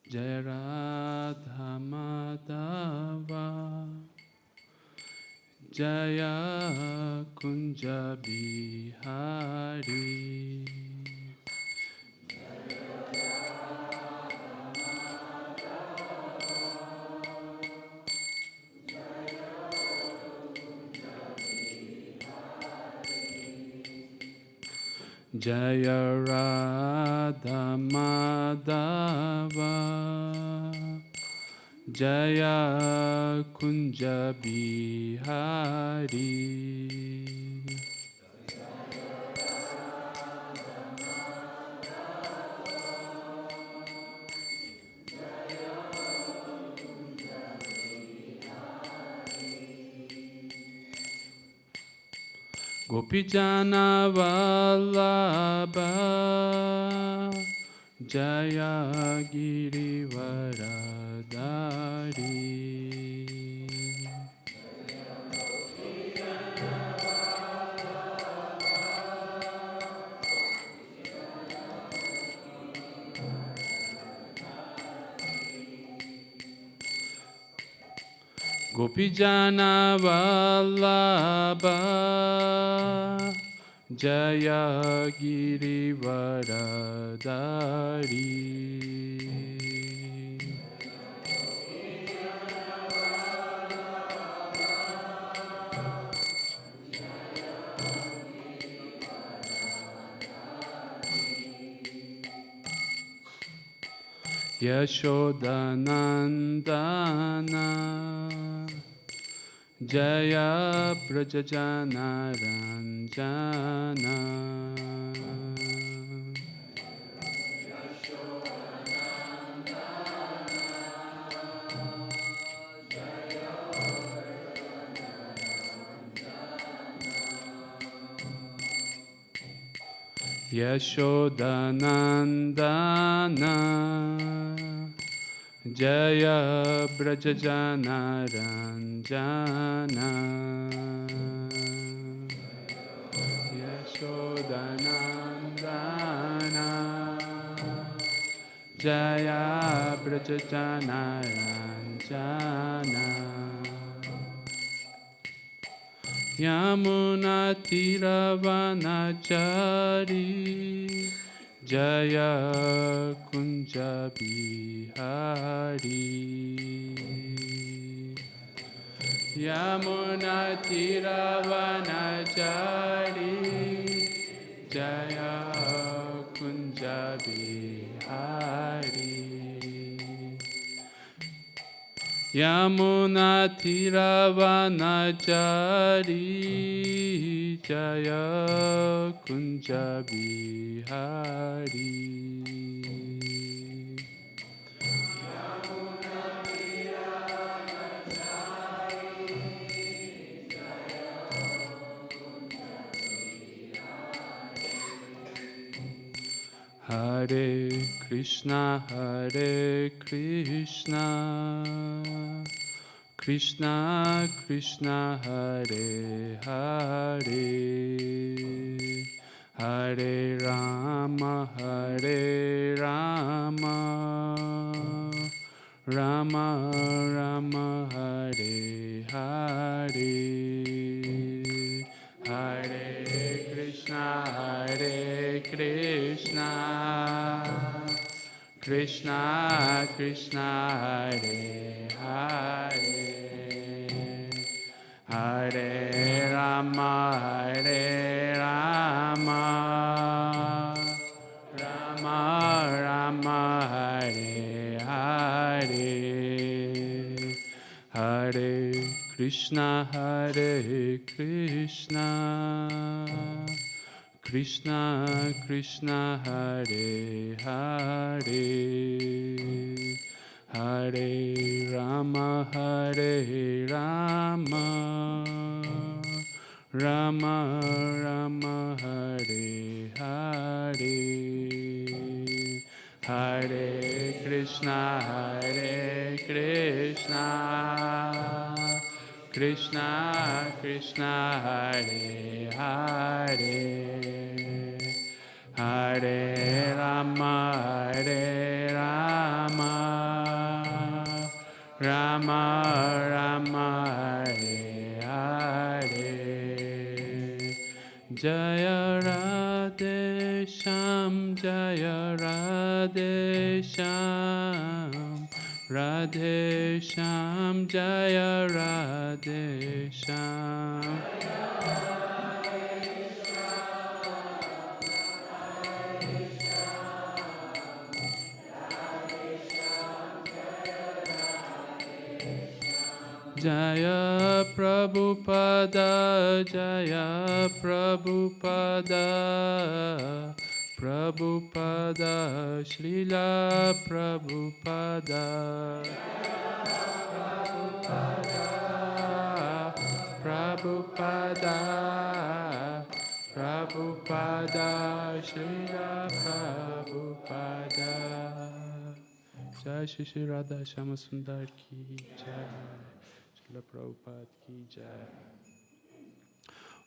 Jaya Radha Madhava Jaya Kunja Bihari Jaya Radha Madhava Jaya Kunja Bihari Gopi Jana Vallabha Jaya Girivaradhari Gopi Jana Vallabha Jaya Girivaradhari Yashodanandana Jaya Prajajana Ranjana Yashodanandana Jaya Brajajana Ranjana Yashodanandana Jaya Brajajana Ranjana Yamuna Tiravanachari Jaya Kunja Bihari Yamuna Tiravanachari Jaya Kunja Bihari Yamuna Tiravanachari Jaya Kunja Bihari Hare Krishna, Hare Krishna, Krishna Krishna, Hare Hare, Hare Rama, Hare Rama, Rama Rama, Hare Hare, Hare Krishna, Hare Krishna, Krishna Krishna, Hare Hare, Hare Rama, Hare Rama, Rama Rama, Hare Hare, Hare Krishna, Hare Krishna, Krishna Krishna, Hare Hare, Hare Rama, Hare Rama, Rama Rama, Hare Hare, Hare Krishna, Hare Krishna, Krishna Krishna, Hare Hare, Hare Rama, Hare Rama, Rama Rama Hare Hare Jaya Radhe Shyam Jaya Radhe Shyam Radhe Shyam Jaya Radhe Shyam Jaya Prabhupada, Jaya Prabhupada, Prabhupada, Srila Prabhupada, Prabhupada, Prabhupada, Srila Prabhupada. Jai Śrī Rādhāṣṭamī Sundar ki Jai. Srila Prabhupada ki Jai.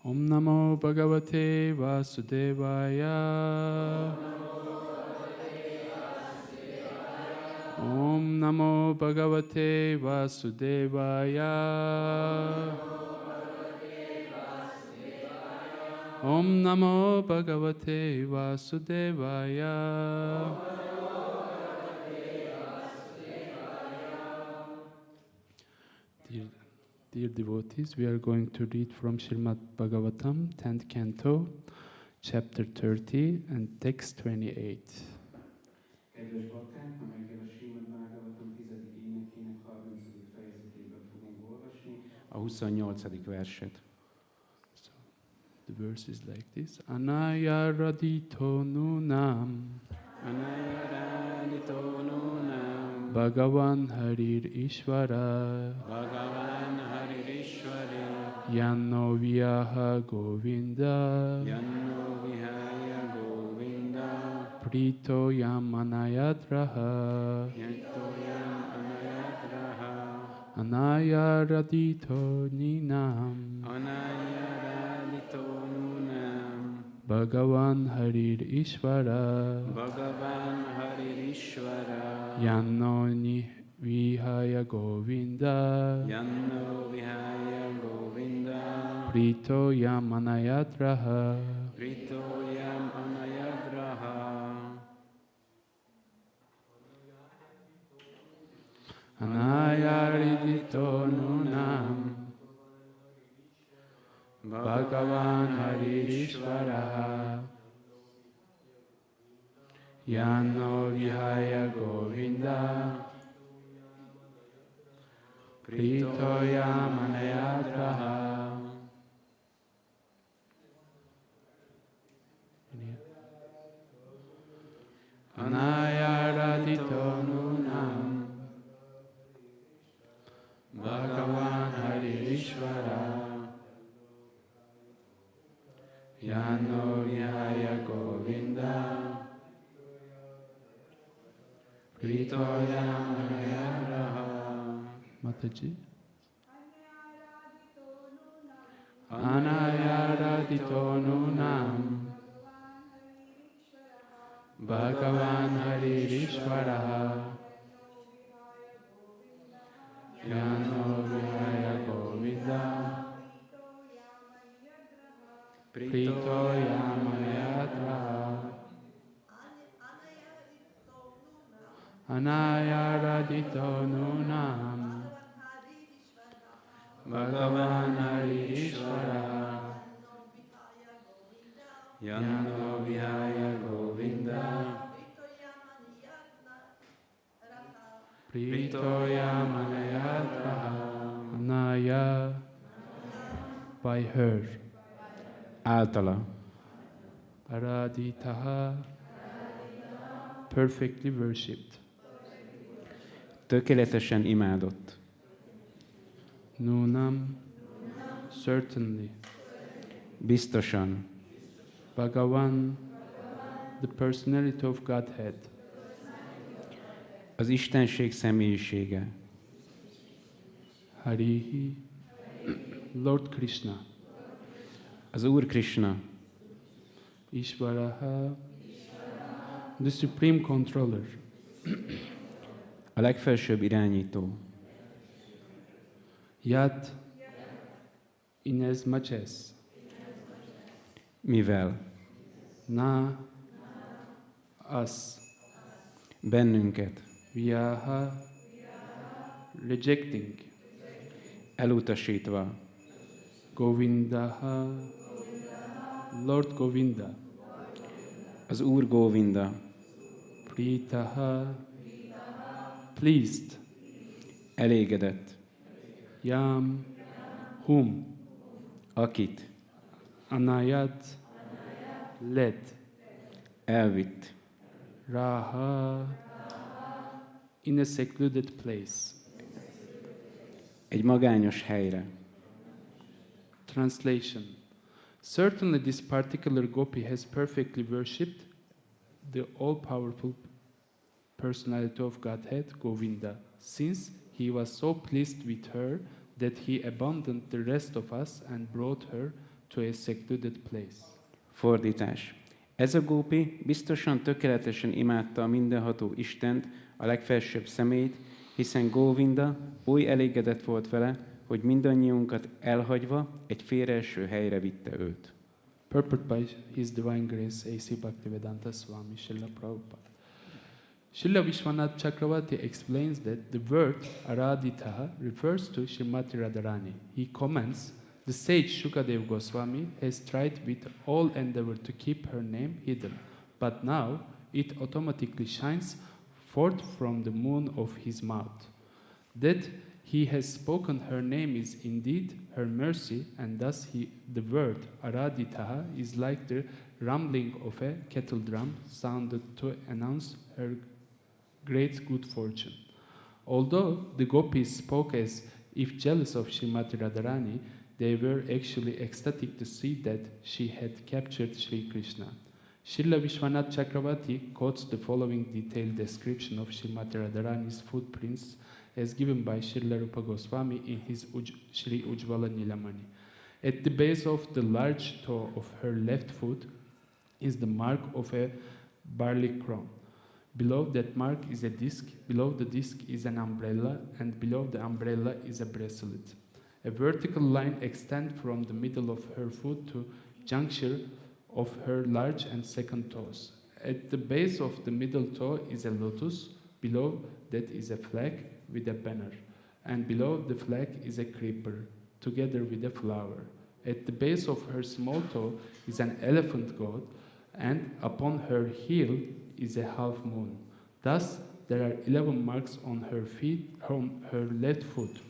Om Namo Bhagavate Vasudevaya. Om Namo Bhagavate Vasudevaya. Om Namo Bhagavate Vasudevaya. Dear devotees, we are going to read from Srimad Bhagavatam, 10th canto, chapter 30 and text 28. Kedves bakták, ma reggel a Srimad Bhagavatam 10. énekének 30. fejezetéből fogunk olvasni, a 28. verset. So, the verse is like this. Anaya radito nunam. Anaya radito nunam. Bhagavan Harir Ishvara. Bhagavan Harir Ishvara. Yanno Vyaha Govinda. Yanno Vihaya Govinda. Prito Yam Anayadraha. Yato Yam Anayadraha. Anaya radito ninam. Anaya radito nunam. Bhagavan Harir Ishvara. Bhagavan Harir Ishvara. Yanno Vihaya Govinda. Yanno Vihaya Govinda. Prito Yam Anayadraha. Prito Yam Anayadraha. Anayaridito nunam. Bhagavan Haririshvara. Yanno Vihaya Govinda. Prito Yam Anayadraha. Anayaradito nunam. Bhagavan Haririshvara. Yanno Vihaya Govinda. Prito Yam Anayadraha. Mataji. Anayaradito nunam. Bhagavan Haririshvara. Yanno Vihaya Govinda. Prito Yam Anayadraha. Anayaradito nunam. Bhagavan Haririshvara. Yanno Vihaya Govinda. Prito Yam Anayadraha. Anaya, by her. Általa. Araditaha, perfectly worshipped. Tökéletesen imádott. Nunam, certainly. Biztosan. Bhagavan, the personality of Godhead. Az Istenség személyisége. Harihi, Lord Kṛṣṇa. Az Úr Kṛṣṇa. Ishvaraha, the supreme controller. A legfelsőbb irányító. Yat inasmuch as mivel na us bennünket we are rejecting elutasítva Govinda, Lord Govinda, az Úr Góvinda Pritaha, pleased, elégedett, Yam, whom, akit Anayat, led, elvitt Raha, in a secluded place. egy magányos helyre. Translation. Certainly this particular gopi has perfectly worshipped the all-powerful personality of Godhead, Govinda, since he was so pleased with her that he abandoned the rest of us and brought her to a secluded place. Fordítás. Ez a gópi biztosan tökéletesen imádta a mindenható Istent, a legfelsőbb személyt, hiszen Góvinda oly elégedett volt vele, hogy mindannyiunkat elhagyva egy félreeső helyre vitte őt. Purport by His Divine Grace A.C. Bhaktivedanta Swami Srila Prabhupada. Srila Vishwanath Chakravarti explains that the word Aradhita refers to Srimati Radharani. He comments, the sage Shukadev Goswami has tried with all endeavor to keep her name hidden, but now it automatically shines forth from the moon of his mouth. That he has spoken her name is indeed her mercy, and thus the word Aradhita is like the rumbling of a kettle drum sounded to announce her great good fortune. Although the gopis spoke as if jealous of Srimati Radharani, they were actually ecstatic to see that she had captured Sri Krishna. Srila Vishwanath Chakravarti quotes the following detailed description of Srimati Radharani's footprints as given by Srila Rupa Goswami in his Shri Ujjvala Nilamani. At the base of the large toe of her left foot is the mark of a barley crown. Below that mark is a disc, below the disc is an umbrella, and below the umbrella is a bracelet. A vertical line extends from the middle of her foot to juncture of her large and second toes. At the base of the middle toe is a lotus, below that is a flag with a banner, and below the flag is a creeper, together with a flower. At the base of her small toe is an elephant god, and upon her heel is a half moon. Thus, there are 11 marks on her feet, on her left foot.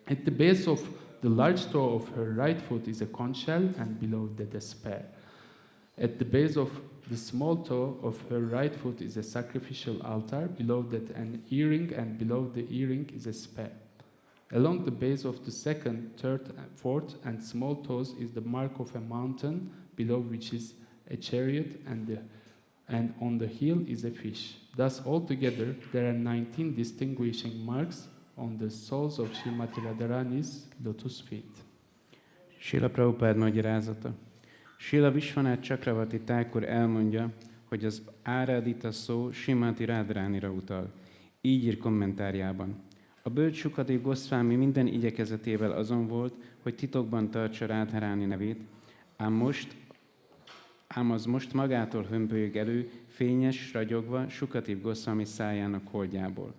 At the base of the large toe of her right foot is a conch shell, and below that a spear. At the base of the small toe of her right foot is a sacrificial altar, below that an earring, and below the earring is a spear. Along the base of the second, third, fourth, and small toes is the mark of a mountain, below which is a chariot, and on the heel is a fish. Thus, altogether, there are 19 distinguishing marks on the soles of Srimati Radharani's lotus feet. Srila Prabhupád magyarázata. Srila Vishwanath Chakravarti Thakur elmondja, hogy az Aradhita szó Srimati Radharánira utal. Így ír kommentárjában. A bölcs Sukadév Goszvámi minden igyekezetével azon volt, hogy titokban tartsa Radharani nevét, ám az most magától hömpölyög elő, fényes, ragyogva Sukadév Goszvámi szájának holdjából.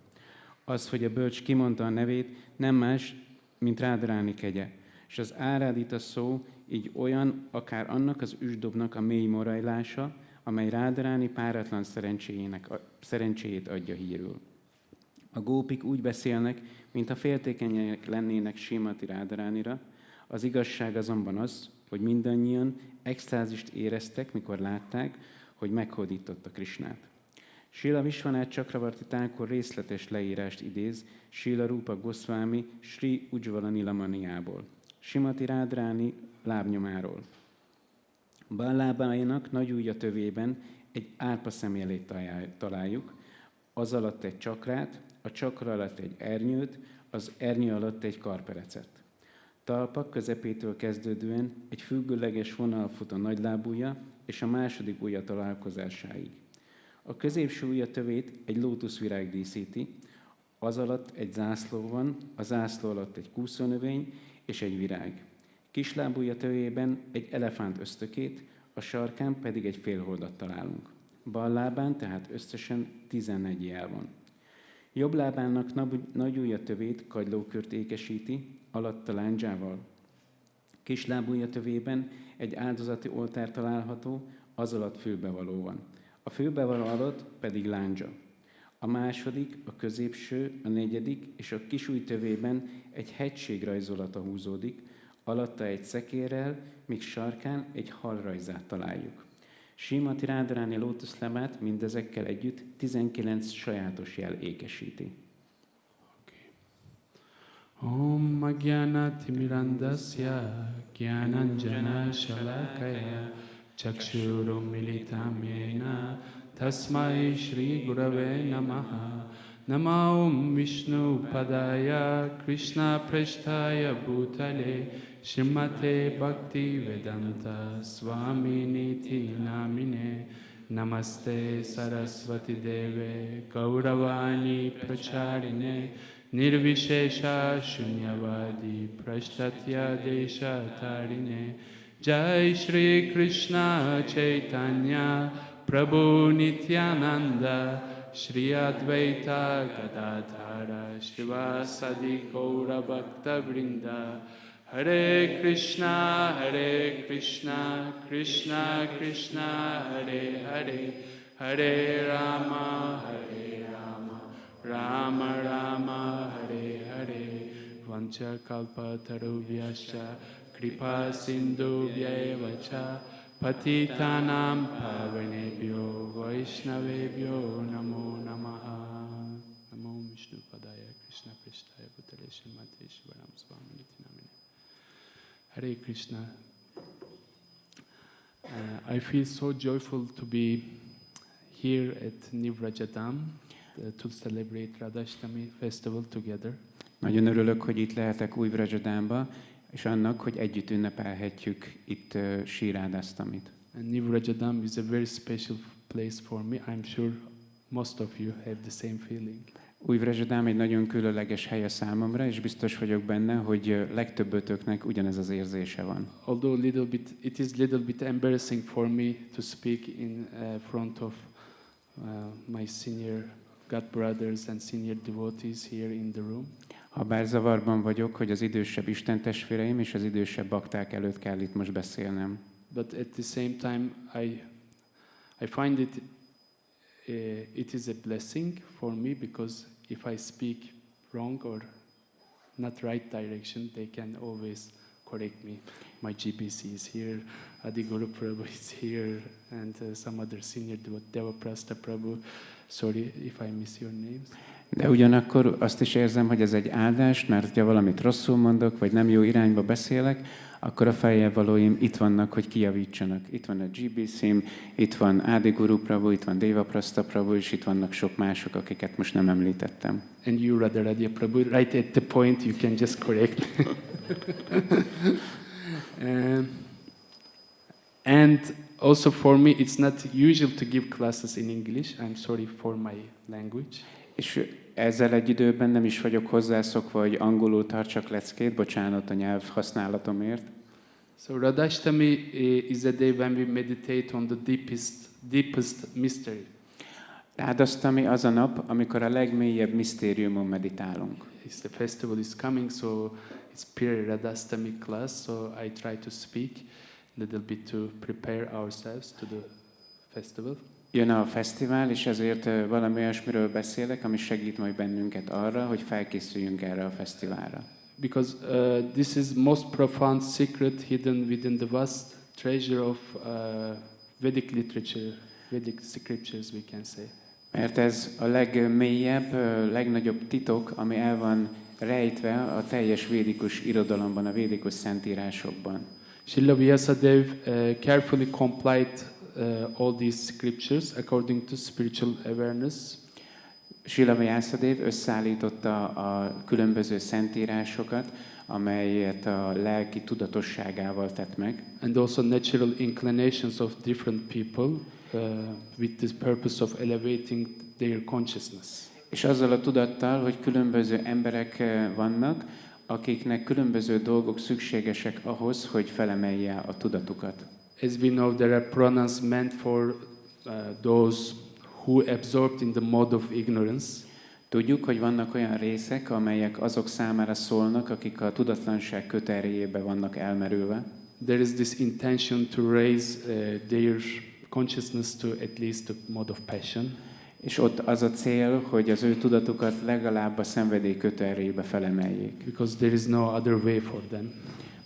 Az, hogy a bölcs kimondta a nevét, nem más, mint Radharani kegye, és az Aradhita szó így olyan, akár annak az üsdobnak a mély morajlása, amely Radharani páratlan szerencséjét adja hírül. A gópik úgy beszélnek, mintha féltékenyek lennének Srimati Radharanira, az igazság azonban az, hogy mindannyian extázist éreztek, mikor látták, hogy meghódította Kṛṣṇát. Srila Vishwanath Chakravarti Thakur részletes leírást idéz Srila Rupa Goswami Shri Ujjvala Nilamaniából, Srimati Radharani lábnyomáról. Bal lábájának nagy ujja tövében egy árpa személét találjuk, az alatt egy csakrát, a csakra alatt egy ernyőt, az ernyő alatt egy karperecet. Talpak közepétől kezdődően egy függőleges vonal fut a nagylábujja és a második ujja találkozásáig. A középső ujja tövét egy lótuszvirág díszíti, Az alatt egy zászló van, a zászló alatt egy kúszónövény és egy virág. Kislábúja tövében egy elefánt ösztökét, a sarkán pedig egy félholdat találunk. Bal lábán tehát összesen 11 jel van. Jobb lábának nagy ujja tövét kagylókört ékesíti, alatta lándzsával. Kislábúja tövében egy áldozati oltár található, az alatt fülbevaló van. A fülbevaló alatt pedig lándzsa. A második, a középső, a negyedik és a kisúj tövében egy hegység rajzolata húzódik, alatta egy szekérrel, míg sarkán egy hal rajzát találjuk. Srimati Radharani lótuszlábát mindezekkel együtt 19 sajátos jel ékesíti. Om Ajnana-timirandasya Jnananjana Shalakaya Chakshurum Militam Yena Tasmai Shri Gurave Namaha Nama Om Vishnu Padaya Krishna Prasthaya Bhutale Srimate Bhakti Vedanta Swami Niti Namine Namaste Saraswati Deve Gauravani Pracharine Nirvishesha Shunyavadi Prashtatya Desha Tarine Jai Shri Krishna Chaitanya Prabhu Nityananda Shri Advaita Gadadhara Shivasadi Gaura Bhakta Vrinda Hare Krishna Krishna Krishna Hare Hare Hare Rama Rama Rama Hare Hare Vancha Kalpa Tarubhyascha Kripa Sindhubhyaeva cha Patitanam Pavanebhyo Vaishnavebhyo Namo Namaha Namo Vishnu Padaya Krishna Prasthaya Bhutale Srimate Shivaram Swami Niti Namine Hare Krishna. I feel so joyful to be here at Vraja-dhama to celebrate Radhāṣṭamī festival together. Nagyon örülök, hogy itt lehetek új Vraja-dhámba, és annak, hogy együtt ünnepelhetjük itt Śrī Rādhāṣṭamīt. And Vraja-dhama is a very special place for me. I'm sure most of you have the same feeling. Új Vraja-dhama egy nagyon különleges hely a számomra, és biztos vagyok benne, hogy legtöbbötöknek ugyanez az érzése van. Although it is little bit embarrassing for me to speak in front of my senior God brothers and senior devotees here in the room. Habár zavarban vagyok, hogy az idősebb istentestvéreim és az idősebb bakták előtt kell itt most beszélnem. But at the same time, I find it is a blessing for me, because if I speak wrong or not right direction, they can always correct me. My GBC is here, Adi Guru Prabhu is here, and some other senior Devaprasta Prabhu. Sorry if I miss your names. De ugyanakkor azt is érzem, hogy ez egy áldás, mert ha valamit rosszul mondok, vagy nem jó irányba beszélek, akkor a feljebb-valóim itt vannak, hogy kijavítsanak. Itt van a GBC-m, itt van Adi Guru Prabhu, itt van Devaprasta Prabhu, és itt vannak sok mások, akiket most nem említettem. And you, Radha Prabhu, right at the point, you can just correct me. And also for me, it's not usual to give classes in English. I'm sorry for my language. És ezzel egy időben nem is vagyok hozzászokva, hogy angolul tartsak leckét, bocsánat a nyelv használatomért. So Radhāṣṭamī is a day when we meditate on the deepest mystery. Rādhāṣṭamī az a nap, amikor a legmélyebb misztériumon meditálunk. The festival is coming, so it's period Radhāṣṭamī class, so I try to speak a little bit to prepare ourselves to the festival. Jön a fesztivál, és ezért valami olyasmiről beszélek, ami segít majd bennünket arra, hogy felkészüljünk erre a fesztiválra. Because this is most profound secret hidden within the vast treasure of Vedic literature, Vedic scriptures, we can say. Mert ez a legmélyebb, legnagyobb titok, ami el van rejtve a teljes védikus irodalomban, a védikus szentírásokban. Srila Vyasadeva carefully complied all these scriptures according to spiritual awareness. Srila Vyasadeva összeállította a különböző szentírásokat, amelyet a lelki tudatosságával tett meg. And also natural inclinations of different people with the purpose of elevating their consciousness. És azzal a tudattal, hogy különböző emberek vannak, akiknek különböző dolgok szükségesek ahhoz, hogy felemelje a tudatukat. As we know, there are pranas meant for those who absorbed in the mode of ignorance. Tudjuk, hogy vannak olyan részek, amelyek azok számára szólnak, akik a tudatlanság köterjébe vannak elmerülve. There is this intention to raise their consciousness to at least the mode of passion. És ott az a cél, hogy az ő tudatukat legalább a szenvedély köterjébe felemeljék. Because there is no other way for them.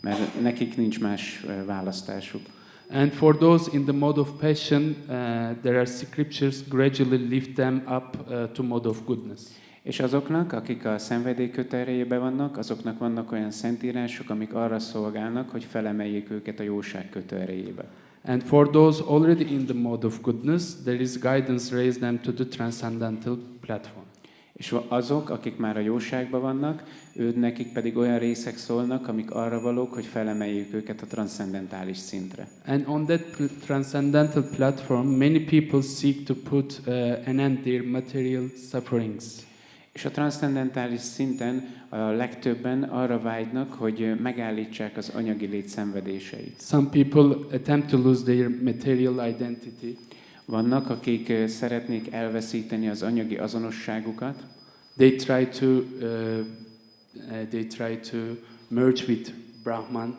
Mert nekik nincs más választásuk. And for those in the mode of passion, there are scriptures gradually lift them up to mode of goodness. És azoknak, akik a szenvedély köterjébe vannak, azoknak vannak olyan szentírások, amik arra szolgálnak, hogy felemeljék őket a jóság köterjébe. And for those already in the mode of goodness, there is guidance raise them to the transcendental platform. És azok, akik már a jóságban vannak, nekik pedig olyan részek szólnak, amik arra valók, hogy felemeljék őket a transzcendentális szintre. And on that transcendental platform, many people seek to put an end their material sufferings. És a transzcendentális szinten a legtöbben arra vágynak, hogy megállítsák az anyagi lét szenvedéseit. Some people attempt to lose their material identity. Vannak, akik szeretnék elveszíteni az anyagi azonosságukat. They try to merge with Brahman.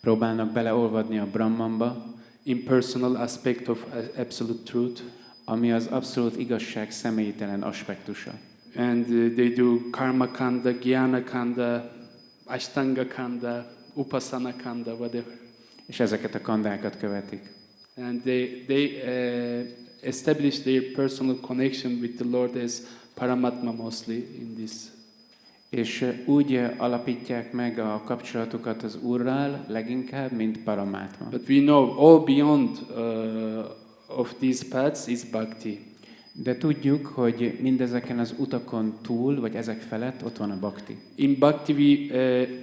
Próbálnak beleolvadni a Brahmanba. Impersonal aspect of absolute truth. Ami az abszolút igazság személytelen aspektusa. And they do karma kanda, jnana kanda, ashtanga kanda, upasana kanda, whatever. És ezeket a kandákat követik. And they establish their personal connection with the Lord as Paramatma mostly in this. És úgy alapítják meg a kapcsolatukat az Úrral leginkább, mint Paramatma. But we know all beyond of these paths is bhakti. De tudjuk, hogy mindezeken az utakon túl, vagy ezek felett ott van a bhakti. In bhakti we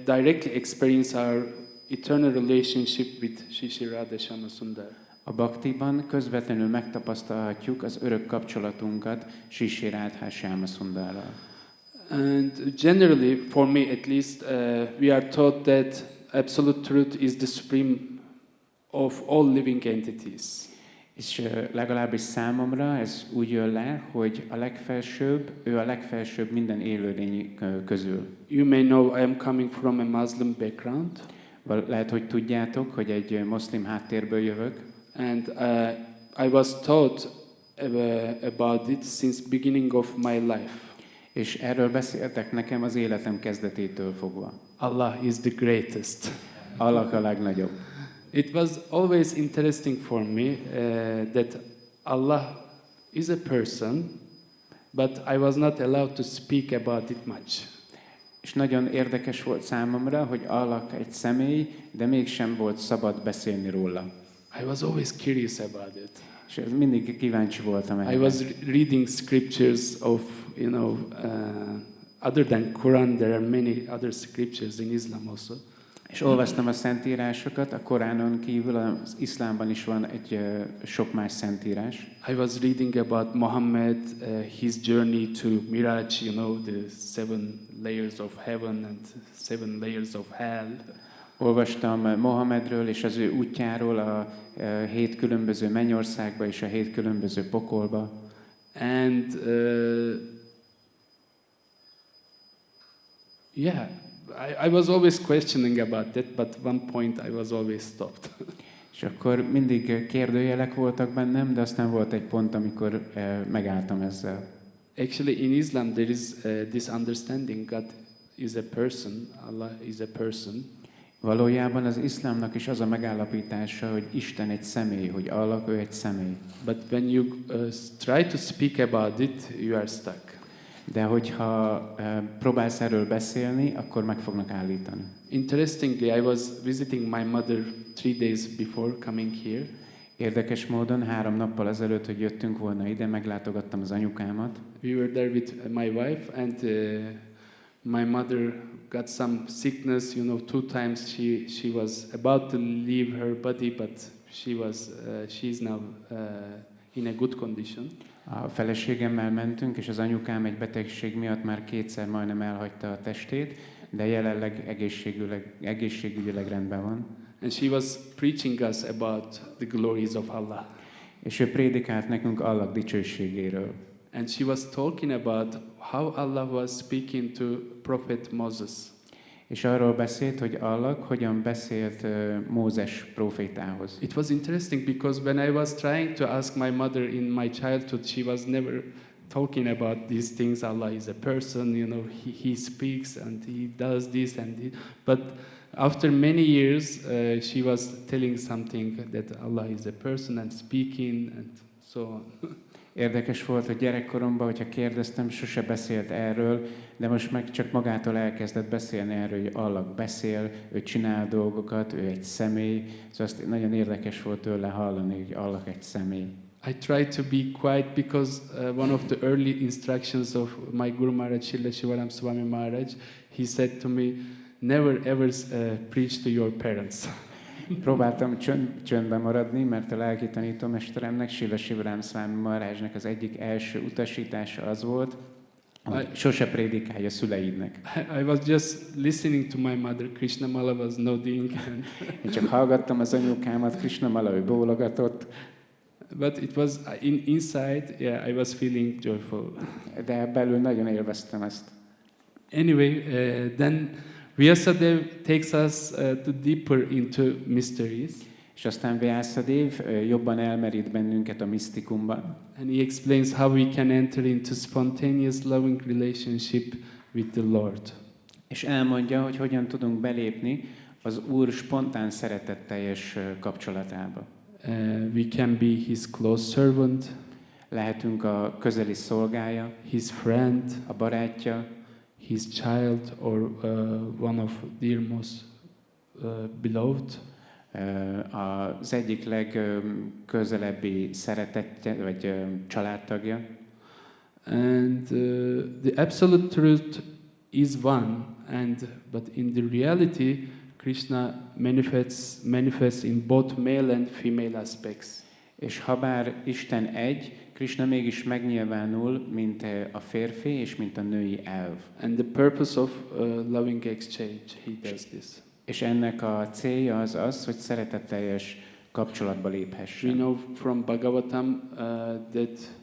directly experience our eternal relationship with Śrī Rādhāṣṭamī. A bhaktiban közvetlenül megtapasztalhatjuk az örök kapcsolatunkat Śrī Rādhāṣṭamīval. And generally, for me at least, we are taught that absolute truth is the supreme of all living entities. És legalábbis számomra ez úgy jön le, hogy ő a legfelsőbb minden élőlény közül. You may know I am coming from a Muslim background. Lehet, hogy tudjátok, hogy egy muszlim háttérből jövök. And I was taught about it since beginning of my life. És erről beszéltek nekem az életem kezdetétől fogva. Allah is the greatest. Allah a legnagyobb. It was always interesting for me that Allah is a person, but I was not allowed to speak about it much. És nagyon érdekes volt számomra, hogy Allah egy személy, de mégsem volt szabad beszélni róla. I was always curious about it. És mindig kíváncsi voltam erre. I was reading scriptures of, other than Quran, there are many other scriptures in Islam also. És olvastam a szentírásokat, a Koránon kívül az iszlámban is van egy sok más szentírás. I was reading about Muhammad, his journey to Miraj, the 7 layers of heaven and 7 layers of hell. Olvastam Mohamedről és az ő útjáról a 7 különböző mennyországba és a 7 különböző pokolba. And I was always questioning about that, but one point I was always stopped. És akkor mindig kérdőjelek voltak bennem, de aztán volt egy pont, amikor megálltam ezzel. Actually, in Islam there is this understanding: God is a person, Allah is a person. Valójában az iszlámnak is az a megállapítása, hogy Isten egy személy, hogy Allah ő egy személy. But when you try to speak about it, you are stuck. De hogyha próbálsz erről beszélni, akkor meg fognak állítani. Interestingly, I was visiting my mother 3 days before coming here. Érdekes módon 3 nappal ezelőtt, hogy jöttünk volna ide, meglátogattam az anyukámat. We were there with my wife, and my mother got some sickness. 2 times she was about to leave her body, but she is now in a good condition. A feleségemmel mentünk, és az anyukám egy betegség miatt már 2-szer majdnem elhagyta a testét, de jelenleg egészségügyileg rendben van. And she was preaching us about the glories of Allah. És ő prédikált nekünk Allah dicsőségéről. And she was talking about how Allah was speaking to Prophet Moses. És arról beszélt, hogy Allah hogyan beszélt Mózes prófétához. It was interesting because when I was trying to ask my mother in my childhood, she was never talking about these things. Allah is a person, you know, he speaks and he does this and he, but after many years, she was telling something that Allah is a person and speaking and so on. Érdekes volt, hogy gyerekkoromban, hogyha kérdeztem, sose beszélt erről, de most meg csak magától elkezdett beszélni erről, hogy Allah beszél, ő csinál dolgokat, ő egy személy. Szóval azt nagyon érdekes volt tőle hallani, hogy Allah egy személy. I tried to be quiet because one of the early instructions of my Guru Maharaj, Śrīla Shivaram Swami Maharaj, he said to me, never ever preach to your parents. Próbáltam csöndben maradni, mert a lelki tanítómesteremnek, Śrīla Shivaram Swami Maharajnak az egyik első utasítása az volt, hogy sose prédikálj a szüleidnek. I was just listening to my mother, Kṛṣṇa Mala was nodding. Én csak hallgattam az anyukámat, Kṛṣṇa Mala, ő bólogatott. But it was inside, yeah, I was feeling joyful. De belül nagyon élveztem ezt. Anyway, then Vyasadeva takes us to deeper into mysteries. És aztán Vyasadeva jobban elmerít bennünket a misztikumban. And he explains how we can enter into spontaneous loving relationship with the Lord. És elmondja, hogy hogyan tudunk belépni az Úr spontán szeretetteljes kapcsolatába. We can be his close servant, lehetünk a közeli szolgája, his friend, a barátja, his child, or one of dear most beloved. Az egyik legközelebbi szeretetje, vagy családtagja. And the absolute truth is one, but in the reality, Kṛṣṇa manifests in both male and female aspects. És habár Isten egy, Kṛṣṇa mégis megnyilvánul, mint a férfi és mint a női elv. And the purpose of loving exchange, he does this. És ennek a célja az az, hogy szeretetteljes kapcsolatba léphessen. We know from Bhagavatam that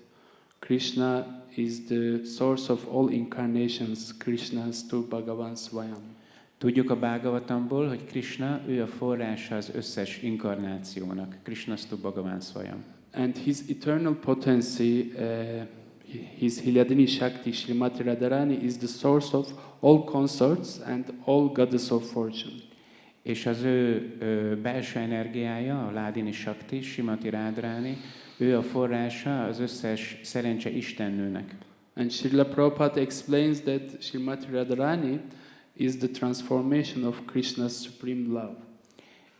Kṛṣṇa is the source of all incarnations, Kṛṣṇastu Bhagavan Svayam. Tudjuk a Bhagavatamból, hogy Kṛṣṇa, ő a forrása az összes inkarnációnak. Kṛṣṇastu Bhagavan Svayam. And his eternal potency, his Hiladini Shakti, Srimad Radharani, is the source of all consorts and all goddess of fortune. És az ő belső energiája, a Ládini Shakti, Srimati Radharani, ő a forrása az összes szerencse istennőnek. And Srila Prabhupada explains that Srimati Radharani is the transformation of Krishna's supreme love.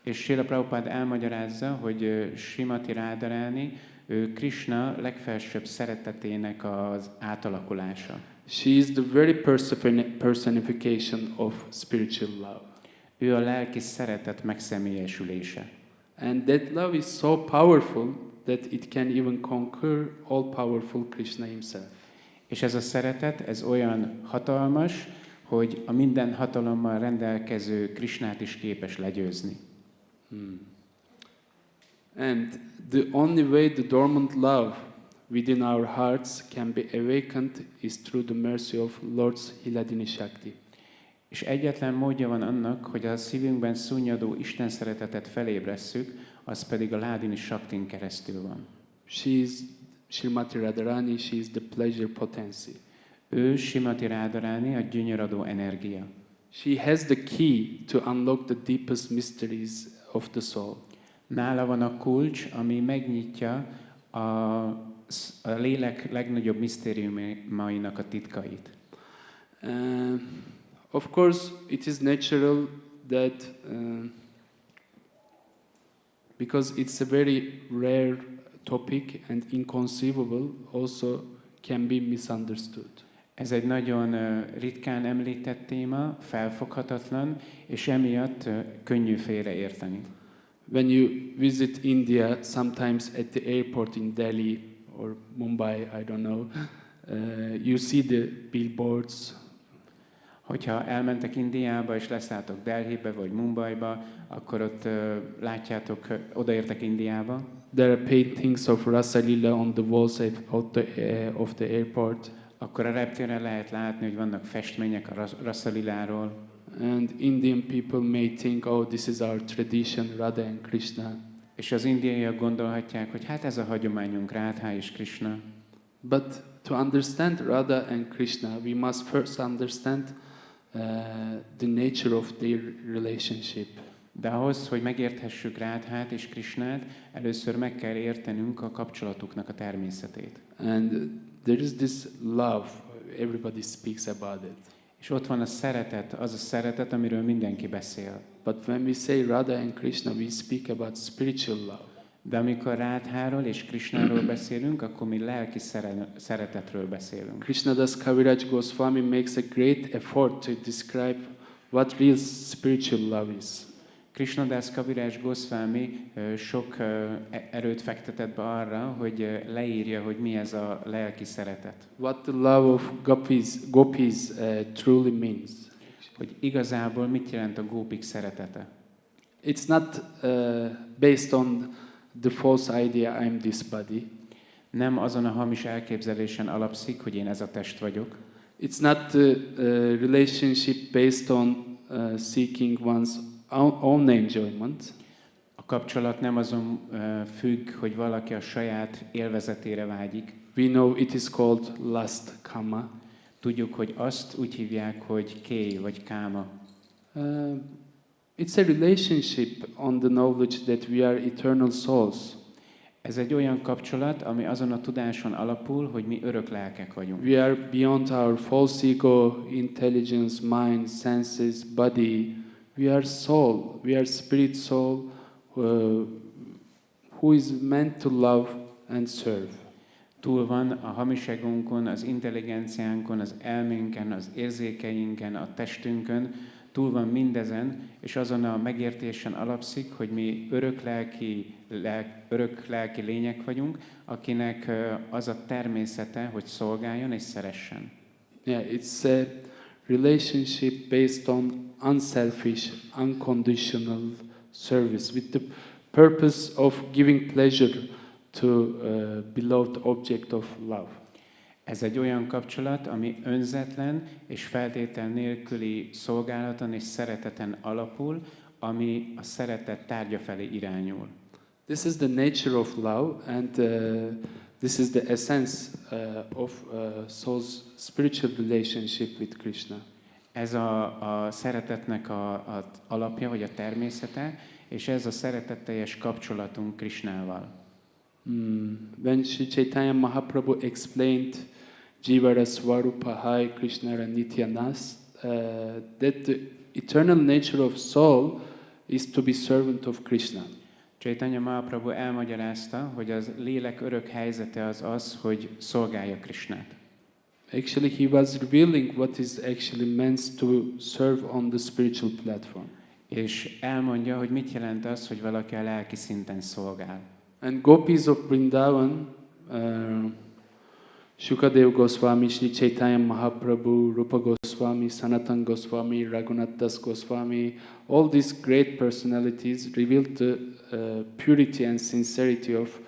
És Srila Prabhupada elmagyarázza, hogy Srimati Radharani, ő Kṛṣṇa legfelsőbb szeretetének az átalakulása. She is the very personification of spiritual love. Ő a lelki szeretet megszemélyesülése. And that love is so powerful that it can even conquer all powerful Krishna himself. És ez a szeretet, ez olyan hatalmas, hogy a minden hatalommal rendelkező Kṛṣṇát is képes legyőzni. And the only way the dormant love within our hearts can be awakened is through the mercy of Lord's Hiladini Shakti. És egyetlen módja van annak, hogy a szívünkben szunnyadó Isten szeretetet felébresszük, az pedig a Ládini Shaktin keresztül van. She is Srimati Radharani, she is the pleasure potency. Ő Srimati Radharani, a gyönyöradó energia. She has the key to unlock the deepest mysteries of the soul. Nála van a kulcs, ami megnyitja a lélek legnagyobb misztériumainak a titkait. Of course, it is natural that because it's a very rare topic and inconceivable, also can be misunderstood. Ez egy nagyon ritkán említett téma, felfoghatatlan, és emiatt könnyű félreérteni. When you visit India, sometimes at the airport in Delhi or Mumbai, I don't know, you see the billboards. Hogyha elmentek Indiába és leszálltok Delhibe vagy Mumbaiba, akkor ott látjátok, odaértek Indiába. There are paintings of Rasa Lila on the walls of the airport. Akkor a reptéren lehet látni, hogy vannak festmények a Rasa Liláról. And Indian people may think, oh, this is our tradition, Radha and Krishna. És az indiaiak gondolhatják, hogy hát ez a hagyományunk, Rádhá és Kṛṣṇa. But to understand Radha and Krishna, we must first understand the nature of their relationship. De ahhoz, hogy megérthessük Rádhát és Kṛṣṇát, először meg kell értenünk a kapcsolatuknak a természetét. And there is this love, everybody speaks about it. És ott van a szeretet, az a szeretet, amiről mindenki beszél. But when we say Radha and Krishna, we speak about spiritual love. De amikor Rádháról és Kṛṣṇáról beszélünk, akkor mi lelki szeretetről beszélünk. Krishnadas Kaviraj Goswami makes a great effort to describe what real spiritual love is. Kṛṣṇadas Kaviraj Goswami sok erőt fektetett be arra, hogy leírja, hogy mi ez a lelki szeretet. What the love of gopis truly means. Hogy igazából mit jelent a gópik szeretete. It's not based on the false idea I'm this body. Nem azon a hamis elképzelésen alapszik, hogy én ez a test vagyok. It's not the relationship based on seeking one's own enjoyment. A kapcsolat nem azon függ, hogy valaki a saját élvezetére vágyik. We know it is called lust, kama. Tudjuk, hogy azt úgy hívják, hogy kéj vagy káma. It's a relationship on the knowledge that we are eternal souls. Ez egy olyan kapcsolat, ami azon a tudáson alapul, hogy mi örök lelkek vagyunk. We are beyond our false ego, intelligence, mind, senses, body. We are soul. We are spirit soul who is meant to love and serve. Túl van a hamis egónkon, az intelligenciánkon, az elménken, az érzékeinken, a testünkön, túl van mindezen, és azon a megértésen alapszik, hogy mi örök lelki lények vagyunk, akinek az a természete, hogy szolgáljon és szeressen. Yeah, it's a relationship based on unselfish, unconditional service with the purpose of giving pleasure to beloved object of love. Ez egy olyan kapcsolat, ami önzetlen és feltétel nélküli szolgálaton és szereteten alapul, ami a szeretet tárgya felé irányul. This is the nature of love, and this is the essence of soul's spiritual relationship with Krishna. Ez a szeretetnek a alapja, vagy a természete, és ez a szeretetteljes kapcsolatunk Krishnával. When Śrī Chaitanya Mahaprabhu explained Jivara Svarupahai Krishnara Nityanas, that the eternal nature of soul is to be servant of Krishna. Chaitanya Mahaprabhu elmagyarázta, hogy az lélek örök helyzete az, hogy szolgálja Krishnát. Actually, he was revealing what is actually meant to serve on the spiritual platform. És elmondja, hogy mit jelent az, hogy valaki a lelki szinten szolgál. And gopis of Vrindavan, Shukadev Goswami, Śrī Chaitanya Mahaprabhu, Rupa Goswami, Sanatan Goswami, Raghunath Das Goswami, all these great personalities revealed the purity and sincerity of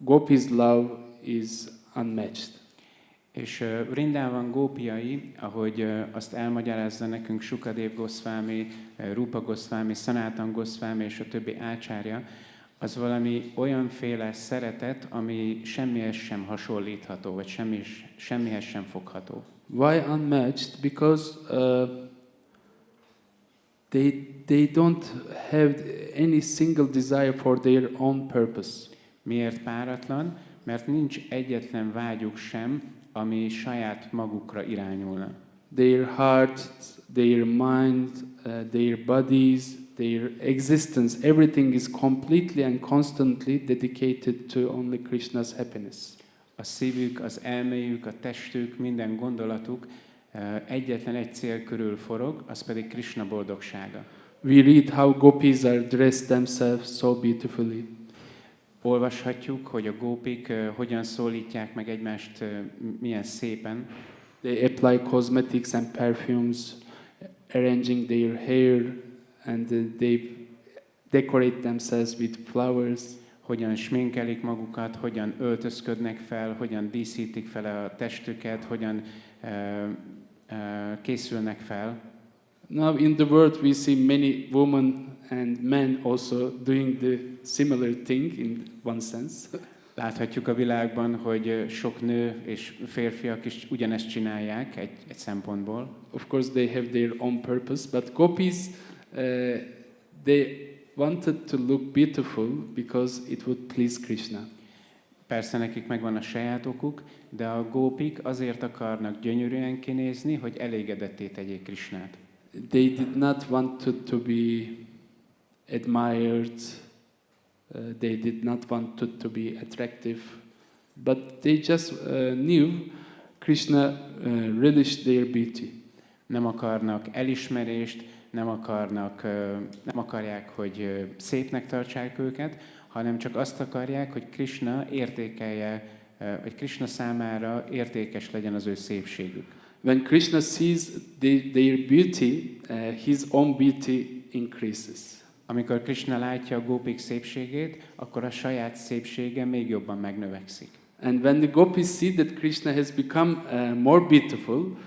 gopis' love is unmatched. És Vrindavan gópiai, ahogy azt elmagyarázza nekünk Shukadev Goswami, Rupa Goswami, Sanatan Goswami és a többi ácsárja, az valami olyanféle szeretet, ami semmihez sem hasonlítható, vagy semmihez sem fogható. Why unmatched? Because they don't have any single desire for their own purpose. Miért páratlan? Mert nincs egyetlen vágyuk sem, ami saját magukra irányulna. Their heart, their mind, their bodies, their existence, everything is completely and constantly dedicated to only Krishna's happiness. A szívük, az elméjük, a testük, minden gondolatuk egyetlen egy cél körül forog, az pedig Kṛṣṇa boldogsága. We read how gopis are dressed themselves so beautifully. Olvashatjuk, hogy a gópik hogyan szólítják meg egymást milyen szépen. They apply cosmetics and perfumes, arranging their hair, and they decorate themselves with flowers. Hogyan sminkelik magukat, hogyan öltözködnek fel, hogyan díszítik fel a testüket, hogyan készülnek fel. Now in the world we see many women and men also doing the similar thing in one sense. Láthatjuk a világban, hogy sok nő és férfiak is ugyanezt csinálják egy szempontból. Of course they have their own purpose, but gopis, they wanted to look beautiful because it would please Kṛṣṇa. Persze nekik megvan a saját okuk, de a gópik azért akarnak gyönyörűen kinézni, hogy elégedetté tegyék Kṛṣṇát. They did not want to be admired, they did not want to be attractive, but they just knew Kṛṣṇa relished their beauty. Nem akarnak elismerést, nem akarják, hogy szépnek tartsák őket, hanem csak azt akarják, hogy Kṛṣṇa értékelje, hogy Kṛṣṇa számára értékes legyen az ő szépségük. When Kṛṣṇa sees their beauty, his own beauty increases. Amikor Kṛṣṇa látja a gópik szépségét, akkor a saját szépsége még jobban megnövekszik. And when the gopis see that Kṛṣṇa has become more beautiful,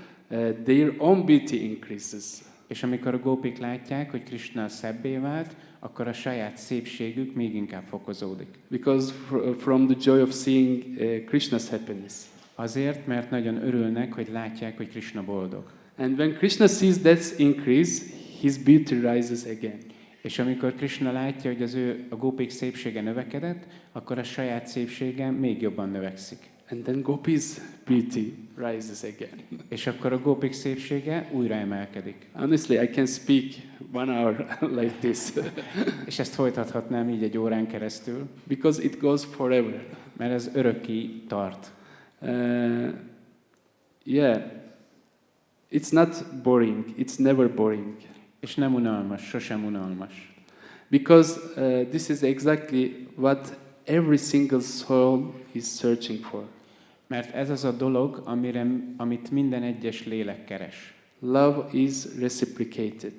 their own beauty increases. És amikor a gópik látják, hogy Kṛṣṇa szebbé vált, akkor a saját szépségük még inkább fokozódik. Because from the joy of seeing Kṛṣṇa's happiness. Azért, mert nagyon örülnek, hogy látják, hogy Kṛṣṇa boldog. And when Kṛṣṇa sees that increase, his beauty rises again. És amikor Kṛṣṇa látja, hogy a gópik szépsége növekedett, akkor a saját szépsége még jobban növekszik. And then Gopi's beauty rises again. És akkor a gópik szépsége újra emelkedik. Honestly, I can speak 1 hour like this. És ezt folytathatnám így egy órán keresztül. Because it goes forever. Mert ez örökké tart. Yeah, it's not boring. It's never boring. És nem unalmas, sosem unalmas. Because this is exactly what every single soul is searching for. Mert ez az a dolog, amit minden egyes lélek keres. Love is reciprocated.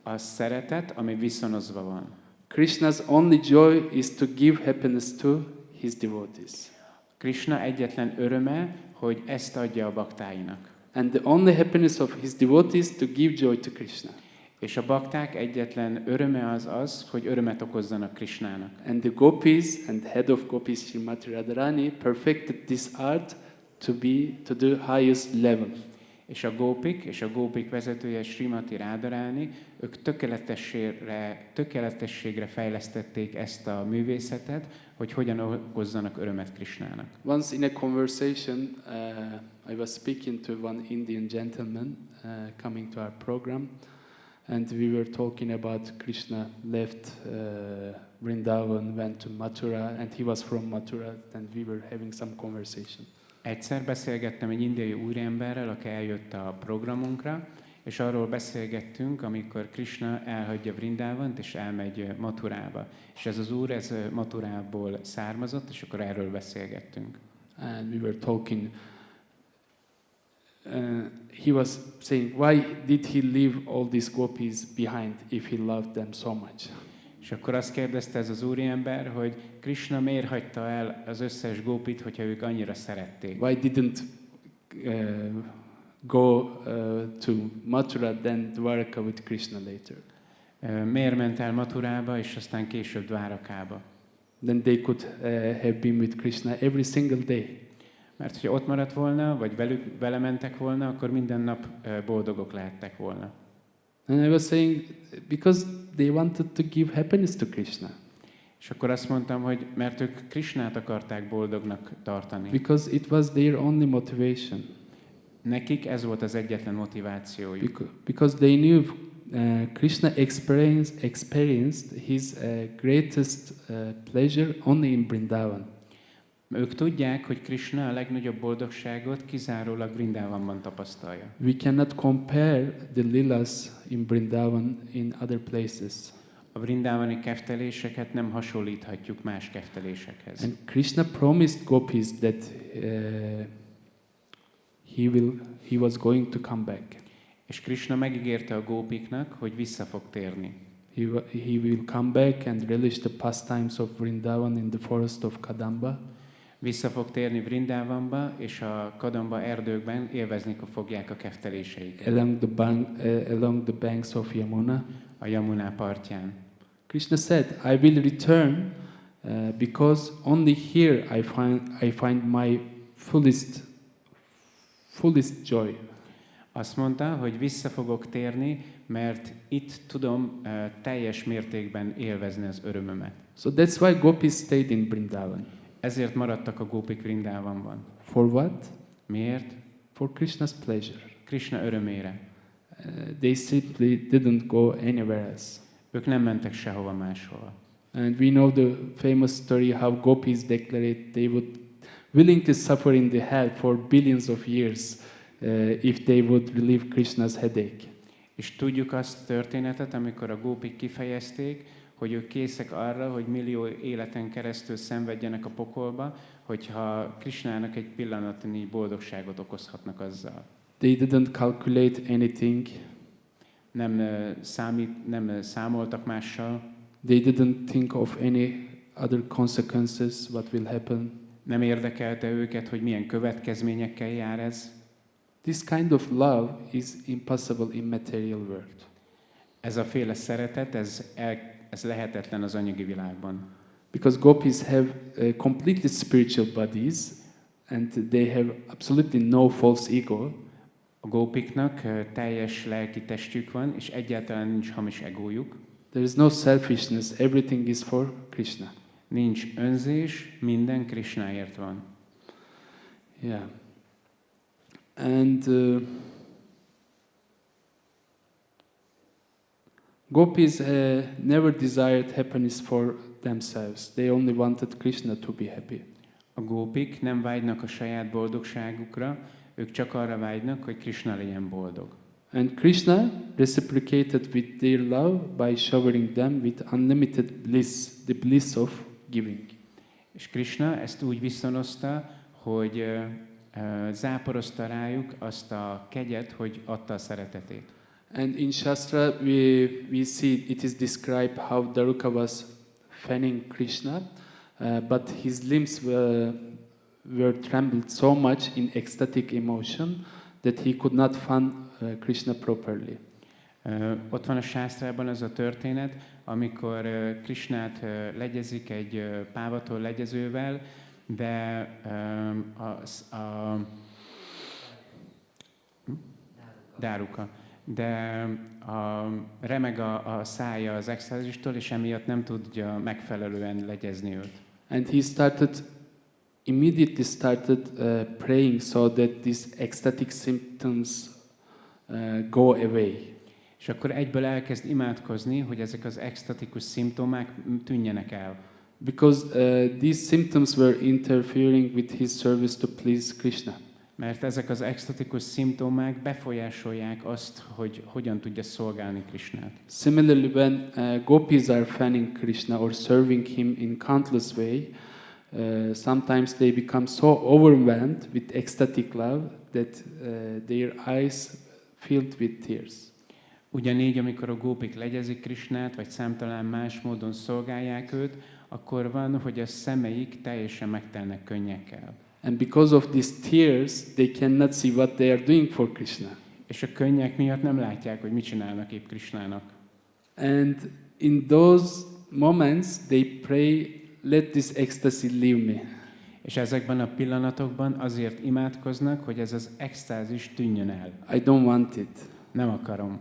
A szeretet, ami viszonozva van. Krishna's only joy is to give happiness to his devotees. Kṛṣṇa egyetlen öröme, hogy ezt adja a baktáinak. And the only happiness of his devotees to give joy to Kṛṣṇa. És a bakták egyetlen öröme az, hogy örömet okozzanak Kṛṣṇának. And the gopis and head of gopis Śrīmati Radharani perfected this art to the highest level. És a gópik vezetője Śrīmati Radharani, ők tökéletességre fejlesztették ezt a művészetet, hogy hogyan okozzanak örömet Kṛṣṇának. Once in a conversation, I was speaking to one Indian gentleman coming to our program, and we were talking about Kṛṣṇa left Vrindavan, went to Mathura, and he was from Mathura, and we were having some conversation. Egyszer beszélgettem egy indiai úriemberrel, aki eljött a programunkra, és arról beszélgettünk, amikor Kṛṣṇa elhagyja Vrindavant és elmegy Mathurába. És ez az úr, ez Mathurából származott, és akkor erről beszélgettünk. And we were talking. He was saying, why did he leave all these gopis behind if he loved them so much? És akkor azt kérdezte ez az úriember, hogy Kṛṣṇa miért hagyta el az összes gópit, hogyha ők annyira szerették? Why didn't go to Mathura, then Dwarka with Kṛṣṇa later? Miért ment el Mathurába, és aztán később Dvárakába? Then they could have been with Kṛṣṇa every single day. Mert hogyha ott maradt volna, vagy vele mentek volna, akkor minden nap boldogok lehettek volna. And I was saying, because they wanted to give happiness to Kṛṣṇa. És akkor azt mondtam, hogy mert ők Kṛṣṇát akarták boldognak tartani. Because it was their only motivation. Nekik ez volt az egyetlen motivációjuk. Because they knew Kṛṣṇa experienced his greatest pleasure only in Vrindavan. Ők tudják, hogy Kṛṣṇa a legnagyobb boldogságot kizárólag Vrindavanban tapasztalja. We cannot compare the lilas in Vrindavan in other places. A vrindavani kefteléseket nem hasonlíthatjuk más keftelésekhez. And Krishna promised gopis that he was going to come back. És Kṛṣṇa megígérte a gópiknak, hogy vissza fog térni. He will come back and relish the pastimes of Vrindavan in the forest of Kadamba. Vissza fog térni Vrindavanba, és a Kadamba erdőkben élvezni fogják a kefteléseiket. Along the banks of Yamuna. A Yamuna partján. Krishna said, I will return because only here I find my fullest joy. Azt mondta, hogy vissza fogok térni, mert itt tudom teljes mértékben élvezni az örömömet. So that's why gopis stayed in Vrindavan. Ezért maradtak a gópik Vrindavanban. For what? Miért? For Krishna's pleasure. Kṛṣṇa örömére. They simply didn't go anywhere else. Ők nem mentek sehova máshova. And we know the famous story how gopis declared they would willing to suffer in the hell for billions of years if they would relieve Krishna's headache. És tudjuk azt történetet, amikor a gópik kifejezték, hogy ők készek arra, hogy millió életen keresztül szenvedjenek a pokolba, hogyha Kṛṣṇának egy pillanatnyi boldogságot okozhatnak azzal. They didn't calculate anything. Nem számoltak mással. They didn't think of any other consequences, what will happen. Nem érdekelte őket, hogy milyen következményekkel jár ez. This kind of love is impossible in material world. Ez a féle szeretet, ez lehetetlen az anyagi világban. Because gopis have completely spiritual bodies and they have absolutely no false ego. A gópiknak teljes lelki testjük van, és egyáltalán nincs hamis egójuk. There is no selfishness, everything is for Krishna. Nincs önzés, minden Kṛṣṇáért van. Yeah. And gopis never desired happiness for themselves. They only wanted Krishna to be happy. A gópik nem vágynak a saját boldogságukra, ők csak arra vágynak, hogy Kṛṣṇa legyen boldog. And Krishna reciprocated with their love by showering them with unlimited bliss, the bliss of giving. És Kṛṣṇa ezt úgy viszonozta, hogy záporozta rájuk azt a kegyet, hogy adta a szeretetét. And in Shastra we see it is described how Daruka was fanning Krishna, but his limbs were trembled so much in ecstatic emotion that he could not fan Krishna properly. Ott van a sásztrában az a történet, amikor Kṛṣṇát legyezik egy pávatól legyezővel, de Daruka. De remeg a szája az extázistól, és emiatt nem tudja megfelelően legyezni őt. And he immediately started praying so that these ecstatic symptoms go away. És akkor egyből elkezd imádkozni, hogy ezek az extatikus szimptomák tűnjenek el. Because these symptoms were interfering with his service to please Krishna. Mert ezek az extatikus szimptomák befolyásolják azt, hogy hogyan tudja szolgálni Kṛṣṇát. Similarly, when gopis are fanning Krishna or serving him in countless way, sometimes they become so overwhelmed with ecstatic love that their eyes filled with tears. Ugyanígy, amikor a gópik legyezik Kṛṣṇát, vagy számtalan más módon szolgálják őt, akkor van, hogy a szemeik teljesen megtelnek könnyekkel. And because of these tears, they cannot see what they are doing for Krishna. És a könnyek miatt nem látják, hogy mit csinálnak épp Kṛṣṇának. And in those moments, they pray, let this ecstasy leave me. És ezekben a pillanatokban azért imádkoznak, hogy ez az extázis tűnjön el. I don't want it. Nem akarom.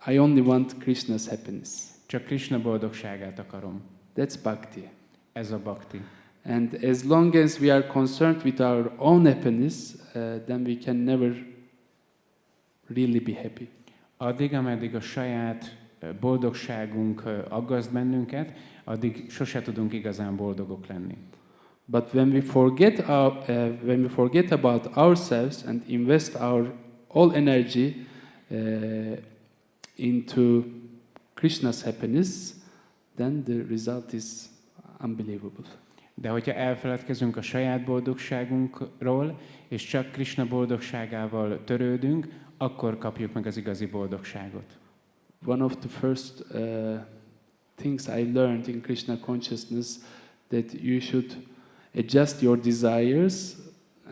I only want Krishna's happiness. Csak Kṛṣṇa boldogságát akarom. That's bhakti. Ez a bhakti. And as long as we are concerned with our own happiness, then we can never really be happy. Addig, ameddig a saját boldogságunk aggaszt bennünket, addig sose tudunk igazán boldogok lenni. But when we forget about ourselves and invest our all energy into Krishna's happiness, then the result is unbelievable. De hogyha elfeledkezünk a saját boldogságunkról, és csak Kṛṣṇa boldogságával törődünk, akkor kapjuk meg az igazi boldogságot. One of the first things I learned in Krishna consciousness that you should adjust your desires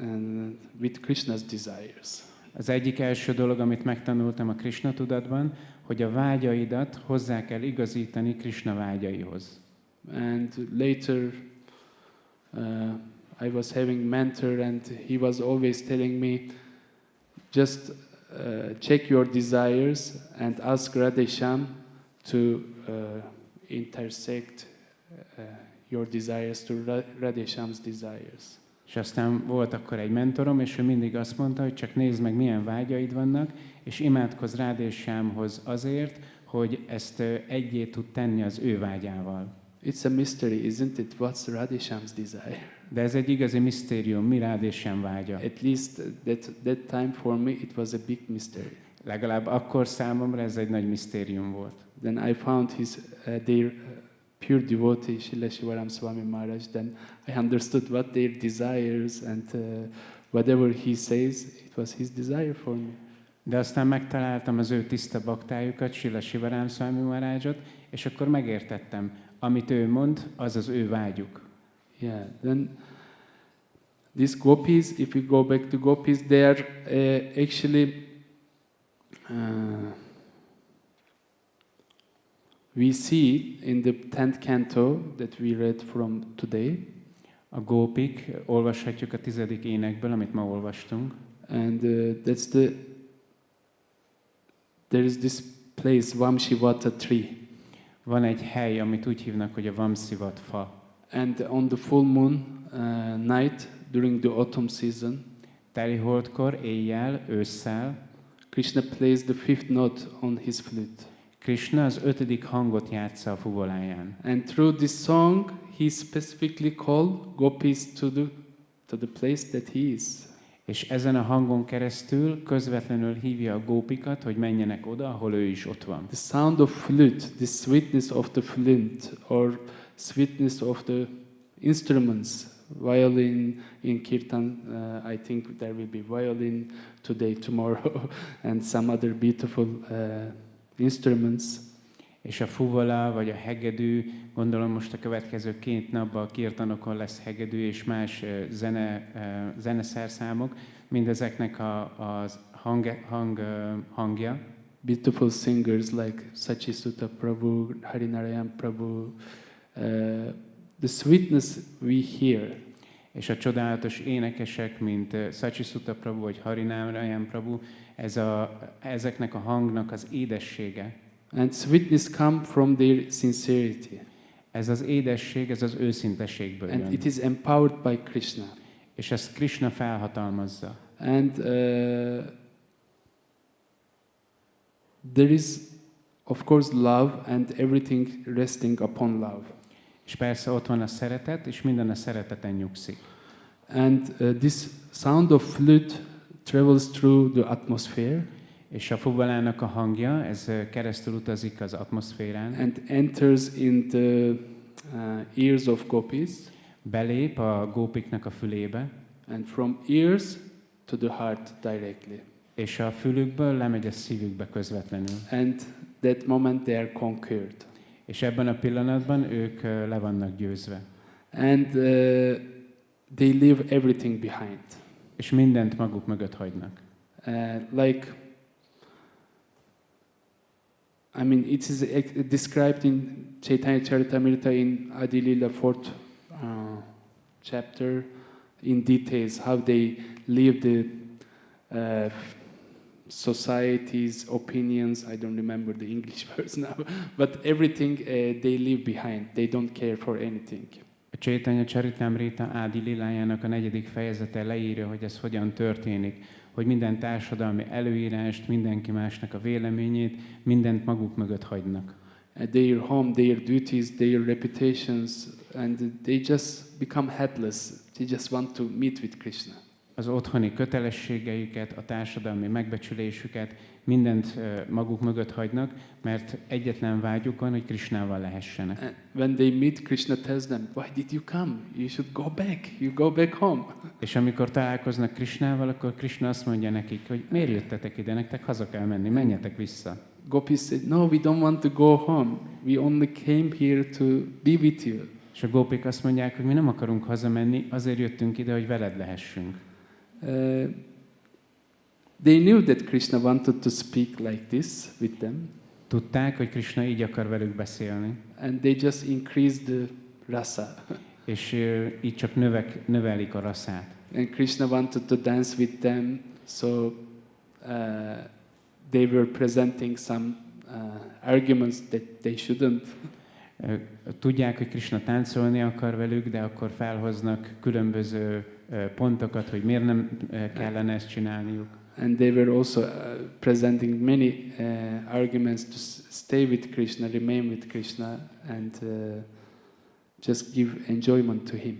and with Krishna's desires. Az egyik első dolog, amit megtanultam a Kṛṣna tudatban, hogy a vágyaidat hozzá kell igazítani Kṛṣna vágyaihoz. And later I was having mentor and he was always telling me just check your desires and ask Radhesham to intersect your desires to Radhesham's desires. És aztán volt akkor egy mentorom, és ő mindig azt mondta, hogy csak nézd meg, milyen vágyaid vannak, és imádkozz Radheshamhoz azért, hogy ezt egyé tud tenni az ő vágyával. It's a mystery, isn't it? What's Radhesham's desire? De ez egy igazi misztérium, mi Radhesham vágya. At least that time for me it was a big mystery. Legalább akkor számomra ez egy nagy misztérium volt. Then I found their pure devotee, Śrīla Shivaram Swami Maharaj. Then I understood what their desires and whatever he says, it was his desire for me. De aztán megtaláltam az ő tiszta baktájukat, Śrīla Shivaram Swami Maharajot, és akkor megértettem, amit ő mond, az az ő vágyuk. Yeah, then these gopis, if we go back to gopis, they are actually we see in the 10th canto that we read from today. A gópik, olvashatjuk a 10. énekből, amit ma olvastunk. And there is this place, Vamsivata tree. Van egy hely, amit úgy hívnak, hogy a Vamsivat fa. And on the full moon night during the autumn season, Teli holdkor, éjjel, ősszel, Krishna plays the 5th note on his flute. Kṛṣṇa az 5. hangot játsza a fuvoláján. And through this song, he specifically called gopis to the place that he is. És ezen a hangon keresztül közvetlenül hívja a gópikat, hogy menjenek oda, ahol ő is ott van. The sound of flute, the sweetness of the flute, or sweetness of the instruments, violin in kirtan, I think there will be violin today, tomorrow, and some other beautiful instruments. És a fuvola, vagy a hegedű, gondolom most a következő 2 napban a kirtanokon lesz hegedű és más zeneszerszámok, mindezeknek az hangja. Beautiful singers like Sachisutta Prabhu, Harinarayan Prabhu, the sweetness we hear. És a csodálatos énekesek, mint Sachisutta Prabhu vagy Harinarayan Prabhu, ezeknek a hangnak az édessége. And sweetness come from their sincerity. Ez az édesség, ez az őszinteségből jön. And it is empowered by Krishna. És ezt Kṛṣṇa felhatalmazza. And there is, of course, love and everything resting upon love. És persze ott van a szeretet, és minden a szereteten nyugszik. And this sound of flute travels through the atmosphere. És a fuvolának a hangja, ez keresztül utazik az atmoszférán. And enters in the ears of gopis. Belép a gópiknak a fülébe. And from ears to the heart directly. És a fülükből lemegy a szívükbe közvetlenül. And that moment they are conquered. És ebben a pillanatban ők le vannak győzve. And they leave everything behind. És mindent maguk mögött hagynak. Like, I mean, it is described in Chaitanya Charitamrita in Adi Lila 4th chapter in details how they leave the society's opinions. I don't remember the English words now, but everything they leave behind. They don't care for anything. A Chaitanya Charitamrita Ádi Lilájának a 4. fejezete leírja, hogy ez hogyan történik, hogy minden társadalmi előírást, mindenki másnak a véleményét, mindent maguk mögött hagynak. their home, their duties, their reputations, and they just become helpless. They just want to meet with Krishna. Az otthoni kötelességeiket, a társadalmi megbecsülésüket, mindent maguk mögött hagynak, mert egyetlen vágyuk van, hogy Krishnával lehessenek. And when they meet, Krishna tells them, "Why did you come? You should go back. You go back home." És amikor találkoznak Krishnával, akkor Krishna azt mondja nekik, hogy miért jöttetek ide, nektek haza kell menni, menjetek vissza. Gopis said, "No, we don't want to go home. We only came here to be with you." És a gópik azt mondják, hogy mi nem akarunk hazamenni, azért jöttünk ide, hogy veled lehessünk. They knew that Krishna wanted to speak like this with them. Tudták, hogy Krishna így akar velük beszélni. And they just increased the rasa. És így csak növelik a raszát. And Krishna wanted to dance with them, so they were presenting some arguments that they shouldn't. Tudják, hogy Krishna táncolni akar velük, de akkor felhoznak különböző pontokat, hogy miért nem kellene ezt csinálniuk. And they were also presenting many arguments to stay with Krishna, remain with Krishna, and just give enjoyment to him.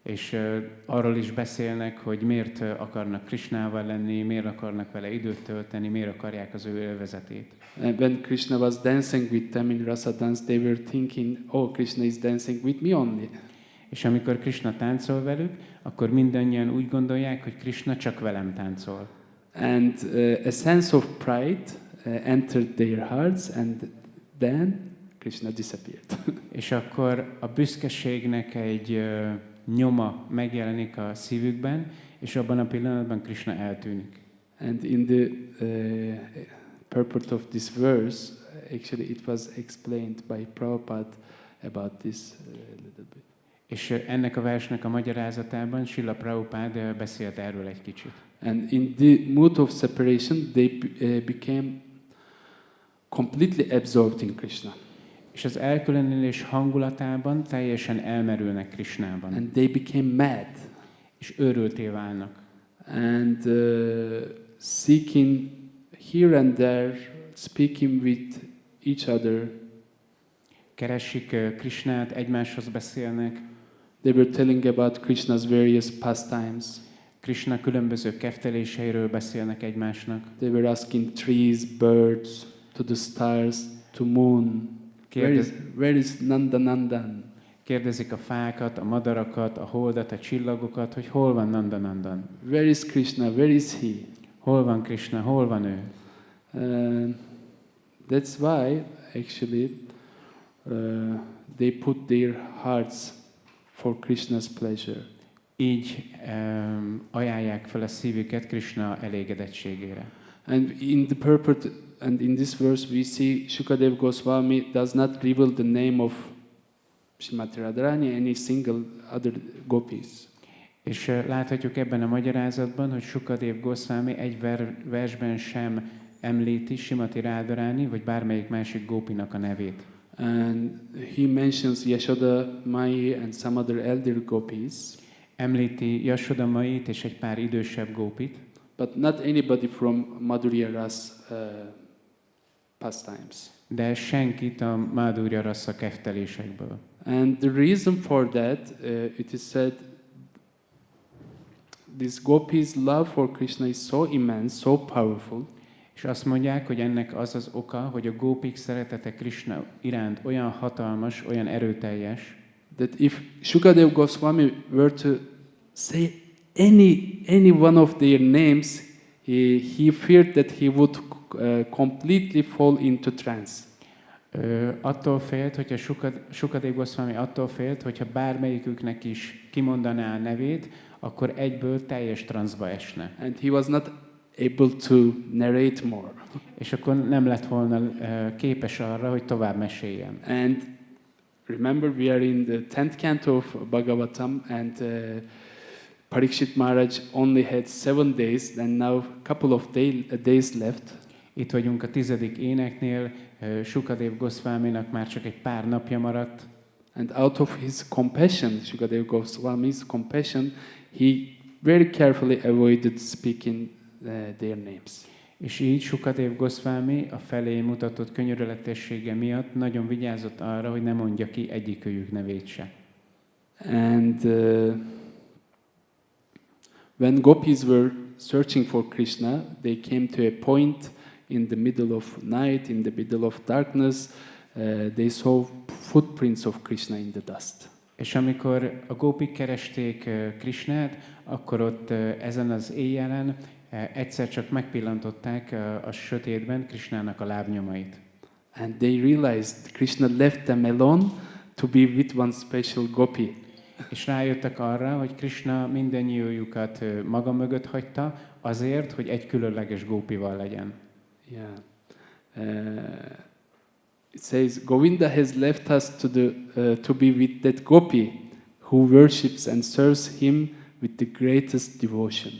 És arról is beszélnek, hogy miért akarnak Krishnával lenni, miért akarnak vele időt tölteni, miért akarják az ő élvezetét. And when Krishna was dancing with them in rasa dance, they were thinking, "Oh, Krishna is dancing with me only." És amikor Krishna táncol velük, akkor mindannyian úgy gondolják, hogy Krishna csak velem táncol. And a sense of pride entered their hearts, and then Krishna disappeared. És akkor a büszkeségnek egy nyoma megjelenik a szívükben, és abban a pillanatban Krishna eltűnik. And in the purport of this verse, actually it was explained by Prabhupada about this a little bit. És ennek a versnek a magyarázatában Srila Prabhupada beszélt erről egy kicsit. And in the mood of separation, they became completely absorbed in Krishna. És az elkülönülés hangulatában teljesen elmerülnek Krishnában. And they became mad. És őrülté válnak. And seeking here and there, speaking with each other. Keresik Krishnát, egymáshoz beszélnek. They were telling about Krishna's various pastimes. Krishna különböző kefteléseiről beszélnek egymásnak. They were asking trees, birds, to the stars, to moon. Where is Nandanandan? Kérdezik a fákat, a madarakat, a holdat, a csillagokat, hogy hol van Nandanandan. Where is Krishna? Where is he? Hol van Krishna? Hol van ő? That's why actually they put their hearts for Krishna's pleasure. Így ajánlják fel a szívüket Krishna elégedettségére. And in the purport and in this verse we see Shukadeva Goswami does not reveal the name of Srimati Radharani, any single other gopis. És láthatjuk ebben a magyarázatban, hogy Sukadeva Goswami egy versben sem említi Srimati Radharani, vagy bármelyik másik gópinak a nevét. And he mentions Yashoda Mai and some other elder gopis. Említi Yashoda Mait és egy pár idősebb gópit. But not anybody from Madhurya Ras pastimes. De senkit a Madhurya Rasa keftelésekből. And the reason for that, it is said, this gopis' love for Krishna is so immense, so powerful. És azt mondják, hogy ennek az az oka, hogy a gópik szeretete Krishna iránt olyan hatalmas, olyan erőteljes, that if Shukadeva Goswami were to say any one of their names, he feared that he would completely fall into trance. Attól félt, hogyha Shukadeva Goswami attól félt, hogyha bármelyiküknek is kimondaná a nevét, akkor egyből teljes transzba esne. And he was not able to narrate more. És akkor nem lett volna képes arra, hogy tovább meséljen. And remember, we are in the 10th canto of Bhagavatam, and Parikshit Maharaj only had 7 days, and now a couple of days left. Itt vagyunk a 10. éneknél, Shukadeva Goswaminak már csak egy pár napja maradt. And out of his compassion, Shukadeva Goswami's compassion, he very carefully avoided speaking their names. És így Sukadév Goszvámi a felé mutatott könyörületessége miatt nagyon vigyázott arra, hogy ne mondja ki egyikőjük nevét se. And when gopis were searching for Krishna, they came to a point in the middle of night, in the middle of darkness. They saw footprints of Krishna in the dust. És amikor a gópik keresték Krishnát, akkor ott ezen az éjjelen egyszer csak megpillantották a sötétben Krishnának a lábnyomait. And they realized Krishna left them alone to be with one special gopi. És rájöttek arra, hogy Krishna mindennyiójukat maga mögött hagyta, azért, hogy egy különleges gópival legyen. Yeah. It says, Govinda has left us to be with that gopi who worships and serves him with the greatest devotion.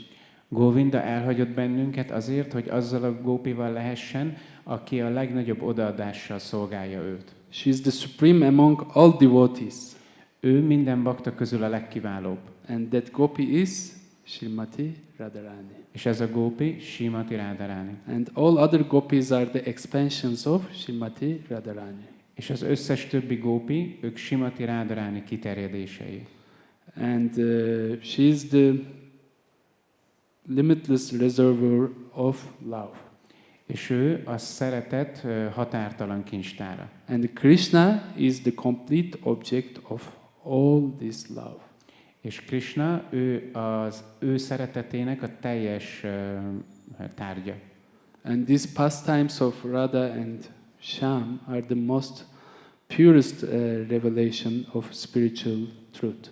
Govinda elhagyott bennünket azért, hogy azzal a gópival lehessen, aki a legnagyobb odaadással szolgálja őt. She is the supreme among all devotees. Ő minden bakta közül a legkiválóbb. And that gopi is Srimati Radharani. És ez a gópi Srimati Radharani. And all other gopis are the expansions of Srimati Radharani. És az összes többi gópi, ők Srimati Radharani kiterjedései. And she is the limitless reservoir of love. És ő a szeretet határtalan kincstára. And Krishna is the complete object of all this love. És Kṛṣṇa, ő az ő szeretetének a teljes tárgya. And these pastimes of Radha and Shyam are the most purest revelation of spiritual truth.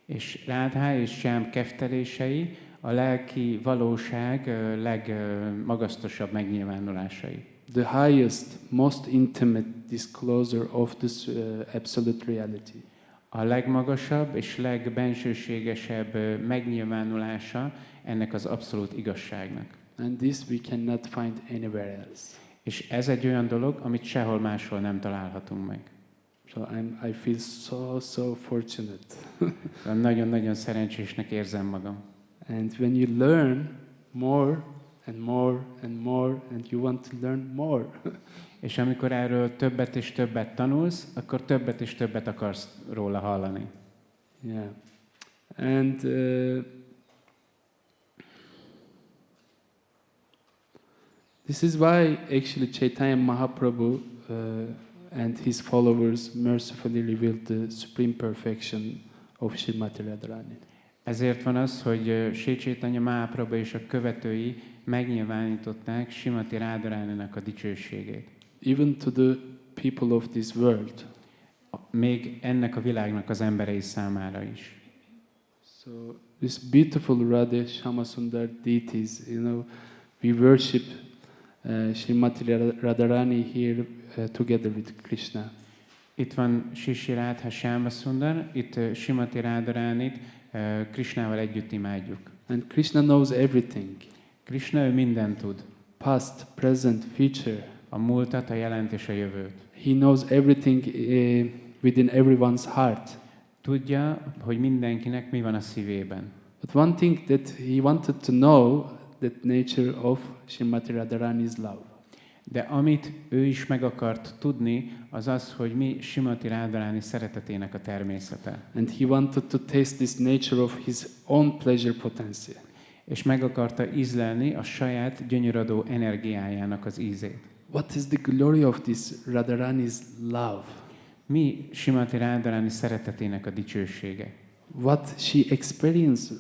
És Rádhá és Shyam keftelései a lelki valóság legmagasztosabb megnyilvánulásai. The highest, most intimate disclosure of this absolute reality. A legmagasabb és legbensőségesebb megnyilvánulása ennek az abszolút igazságnak. And this we cannot find anywhere else. És ez egy olyan dolog, amit sehol máshol nem találhatunk meg. So I feel so fortunate. Nagyon-nagyon szerencsésnek érzem magam. And when you learn more and more and more and you want to learn more. És amikor erről többet és többet tanulsz, akkor többet és többet akarsz róla hallani. Yeah. And this is why actually Chaitanya Mahaprabhu and his followers mercifully revealed the supreme perfection of Srimati Radharani. Ezért van az, hogy Śrī Chaitanya Mahaprabhu és a követői megnyilvánították Srimati Radharaninak a dicsőségét. Even to the people of this world. Még ennek a világnak az emberei számára is. So this beautiful Radha Shyamasundar deities, we worship Srimati Radharani here together with Krishna. Itt van Śrī Rādhāṣṭamī, itt Srimati Radharanit Krishnával együtt imádjuk. And Krishna knows everything. Krishna ő mindent tud. Past, present, future. A múltat, a jelent és a jövőt. He knows everything within everyone's heart. Tudja, hogy mindenkinek mi van a szívében. But one thing that he wanted to know, that nature of Srimati Radharani's love. De amit ő is meg akart tudni, az az, hogy mi Srimati Radharani szeretetének a természete. And he wanted to taste this nature of his own pleasure potency. És meg akarta ízlelni a saját gyönyöradó energiájának az ízét. What is the glory of this Radharani's love? Mi Srimati Radharani szeretetének a dicsősége? What she experienced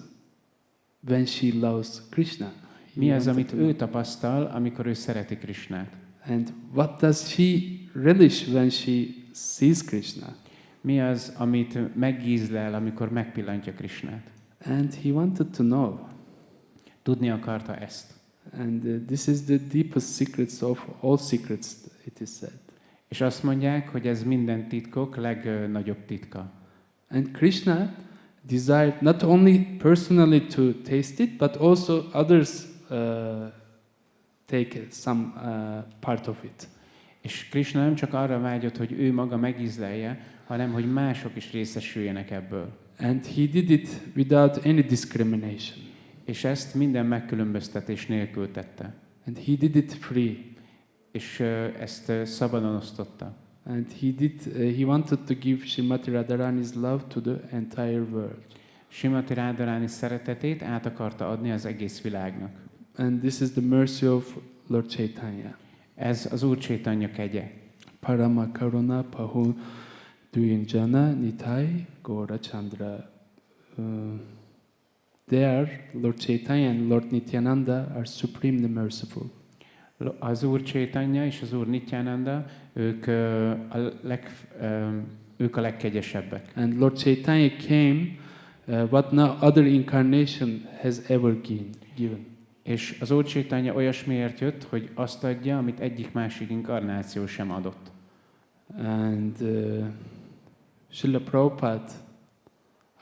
when she loves Krishna? Mi az, amit ő tapasztal, amikor ő szereti Krishnát? And what does she relish when she sees Krishna? Mi az, amit megízlel, amikor megpillantja Krishnát? And he wanted to know. Tudni akarta ezt. And this is the deepest secrets of all secrets, it is said. És azt mondják, hogy ez minden titkok legnagyobb titka. And Krishna desired not only personally to taste it, but also others take some part of it. És Krishna nem csak arra vágyott, hogy ő maga megízlelje, hanem hogy mások is részesüljenek ebből. And he did it without any discrimination. És ezt minden megkülönböztetés nélkül tette. And he did it free. És ezt szabadon osztotta. And he wanted to give Srimati Radharani's love to the entire world. Srimati Radharani szeretetét át akarta adni az egész világnak. And this is the mercy of Lord Chaitanya. Ez az Úr Chaitanya kegye. Parama Karuna Pahu Duyinjana Nitai Gaura Chandra. There, Lord Chaitanya and Lord Nityananda are supremely merciful. Az Úr Chaitanya és az Úr Nityananda, ők a legkegyesebbek. And Lord Chaitanya came what no other incarnation has ever given. És az Úr Chaitanya olyasmiért jött, hogy azt adja, amit egyik másik inkarnáció sem adott. And Srila Prabhupada,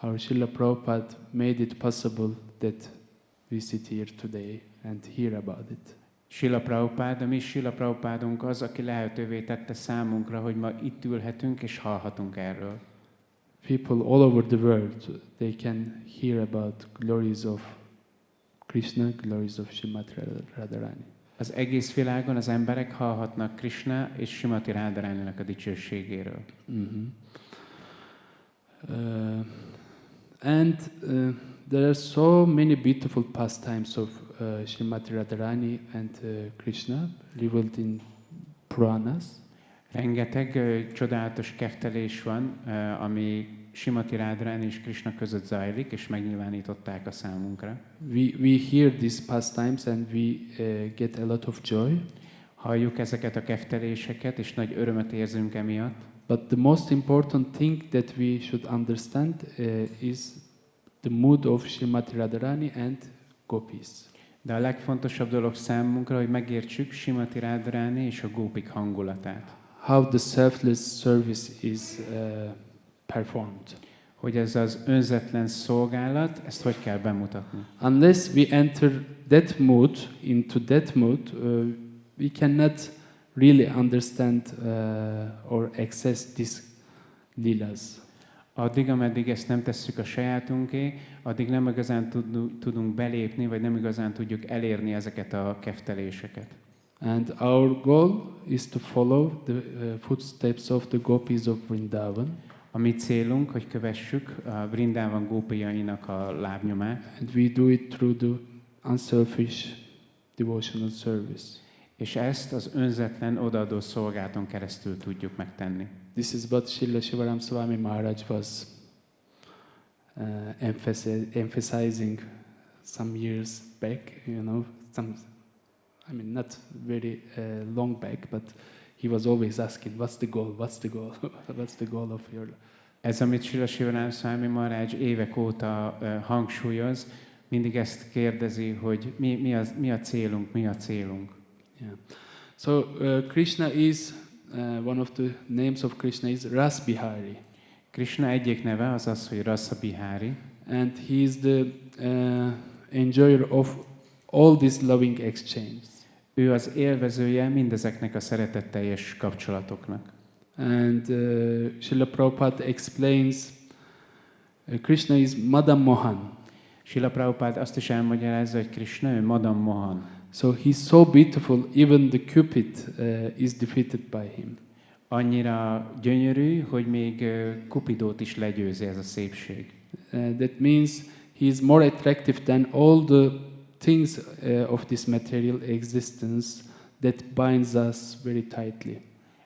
our Srila Prabhupada made it possible that we sit here today and hear about it. Srila Prabhupada, mi Srila Prabhupádunk az, aki lehetővé tette számunkra, hogy ma itt ülhetünk és hallhatunk erről. People all over the world, they can hear about glories of Krishna, glories of Srimati Radharani. Az egész világon az emberek hallhatnak Kṛṣṇa és Srimati Radharaninak a dicsőségéről. There are so many beautiful pastimes of Srimati Radharani and Krishna revealed in Puranas. Rengeteg csodálatos keftelés van, ami Srimati Radharani és Kṛṣṇa között zajlik, és megnyilvánították a számunkra. We hear these pastimes and we get a lot of joy. Halljuk ezeket a kefteléseket, és nagy örömet érzünk emiatt. But the most important thing that we should understand is the mood of Srimati Radharani and gopis. De a legfontosabb dolog számunkra, hogy megértsük Srimati Radharani és a gópik hangulatát. How the selfless service is performed. Hogy ez az önzetlen szolgálat, ezt hogy kell bemutatni. Unless we enter that mood, into that mood, we cannot really understand or access these lilas. Addig, ameddig ezt nem tesszük a sajátunké, addig nem igazán tudunk belépni, vagy nem igazán tudjuk elérni ezeket a kefteléseket. And our goal is to follow the footsteps of the gopis of Vrindavan. A mi célunk, hogy kövessük a Vrindavan gópiainak a lábnyomát. And we do it through the unselfish devotional service. És ezt az önzetlen odaadó szolgálaton keresztül tudjuk megtenni. This is what Srila Shivaram Swami Maharaj was emphasizing some years back, not very long back, but he was always asking, what's the goal, what's the goal, what's the goal of your life? Ez, amit Srila Shivaram Swami Maharaj évek óta hangsúlyoz, mindig ezt kérdezi, hogy mi a célunk, mi a célunk. Yeah. So Kṛṣṇa is one of the names of Kṛṣṇa is Rasbihari. Kṛṣṇa egyik neve az az, hogy Rasabihari. And he is the enjoyer of all these loving exchanges. Ő az élvezője mindezeknek a szeretetteljes kapcsolatoknak. And Srila Prabhupada explains Kṛṣṇa is Madan Mohan. Srila Prabhupada azt is elmagyarázza, hogy Kṛṣṇa ő Madan Mohan. So he's so beautiful, even the Cupid is defeated by him. Annyira gyönyörű, hogy még Cupidót is legyőzi ez a szépség. That means he is more attractive than all the things of this material existence that binds us very tightly.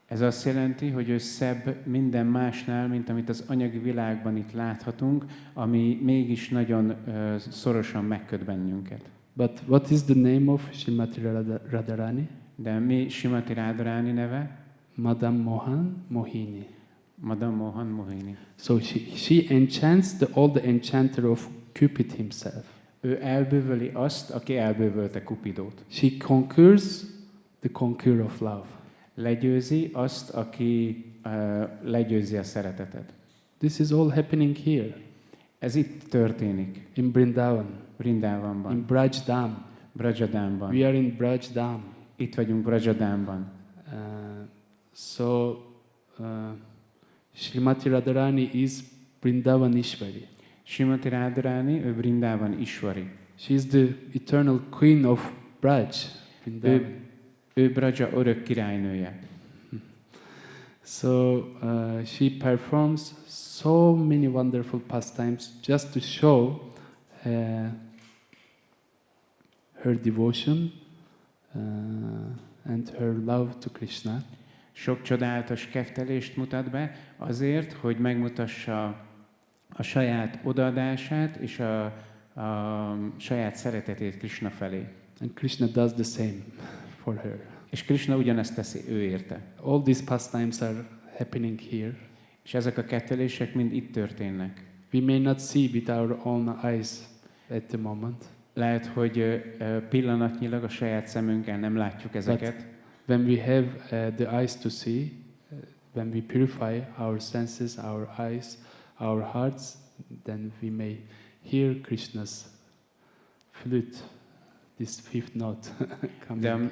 Ez azt jelenti, hogy ő szebb minden másnál, mint amit az anyagi világban itt láthatunk, ami mégis nagyon szorosan megköt bennünket. But what is the name of Srimati Radharani? De mi Srimati Radharani neve? Madan Mohan Mohini. Madan Mohan Mohini. So she enchants all the enchanter of Cupid himself. Ő elbűvöli azt, aki elbűvölte Cupidót. She conquers the conqueror of love. Legyőzi azt, aki legyőzi a szeretetet. This is all happening here. Ez itt történik. In Vrindavan. Vrindavanban. In Vraja-dhama. Vraja-dhamában. We are in Vraja-dhama. Itt vagyunk Vraja-dhamában. Srimati Radharani is Vrindavan Ishvari. Srimati Radharani, ő Vrindavan Ishvari. She is the eternal queen of Braj, Vrindavan. Ő Vraja örök királynője. So she performs so many wonderful pastimes just to show her devotion and her love to Kṛṣṇa. Sok csodálatos keftelést mutat be azért, hogy megmutassa a saját odaadását és a saját szeretetét Kṛṣṇa felé. And Kṛṣṇa does the same for her. És Kṛṣṇa ugyanezt teszi ő érte. All these pastimes are happening here. És ezek a kettelések mind itt történnek. We may not see with our own eyes at the moment. Lehet, hogy pillanatnyilag a saját szemünkkel nem látjuk ezeket. When we have the eyes to see, when we purify our senses, our eyes, our hearts, then we may hear Krishna's flute, this fifth note coming.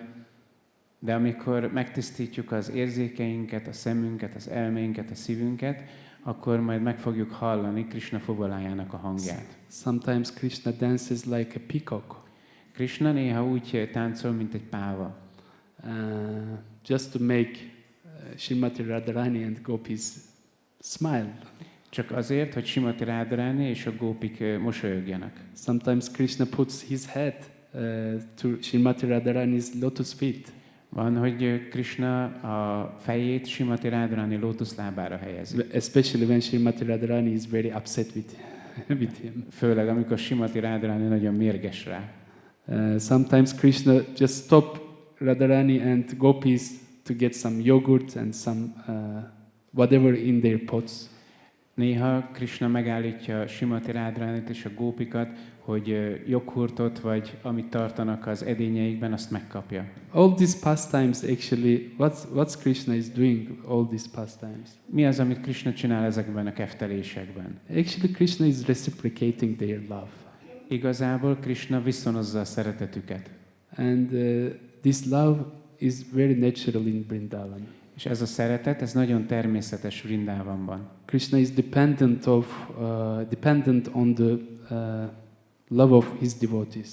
De amikor megtisztítjuk az érzékeinket, a szemünket, az elménket, a szívünket, akkor majd meg fogjuk hallani Kṛṣṇa fuvolájának a hangját. Sometimes Krishna dances like a peacock. Kṛṣṇa néha úgy táncol, mint egy páva. Just to make Srimati Radharani and gopis smile. Csak azért, hogy Srimati Radharani és a gópik mosolyogjanak. Sometimes Krishna puts his head to Srimati Radharani's lotus feet. Van, hogy Kṛṣṇa a fejét Srimati Radharani lótuszlábára helyezi. Especially when Srimati Radharani is very upset with him. Főleg, amikor Srimati Radharani nagyon mérges rá. Sometimes Krishna just stop Radharani and gopis to get some yogurt and some whatever in their pots. Néha Kṛṣṇa megállítja Srimati Radharanit és a gópikat, hogy joghurtot vagy amit tartanak az edényeikben, azt megkapja. All these pastimes actually, what's Krishna is doing all these pastimes? Mi az, amit Kṛṣṇa csinál ezekben a keftelésekben? Actually Krishna is reciprocating their love. Igazából Kṛṣṇa viszonozza a szeretetüket. And this love is very natural in Vrindavan. És ez a szeretet, ez nagyon természetes Vrindavanban. Krishna is dependent on the love of his devotees.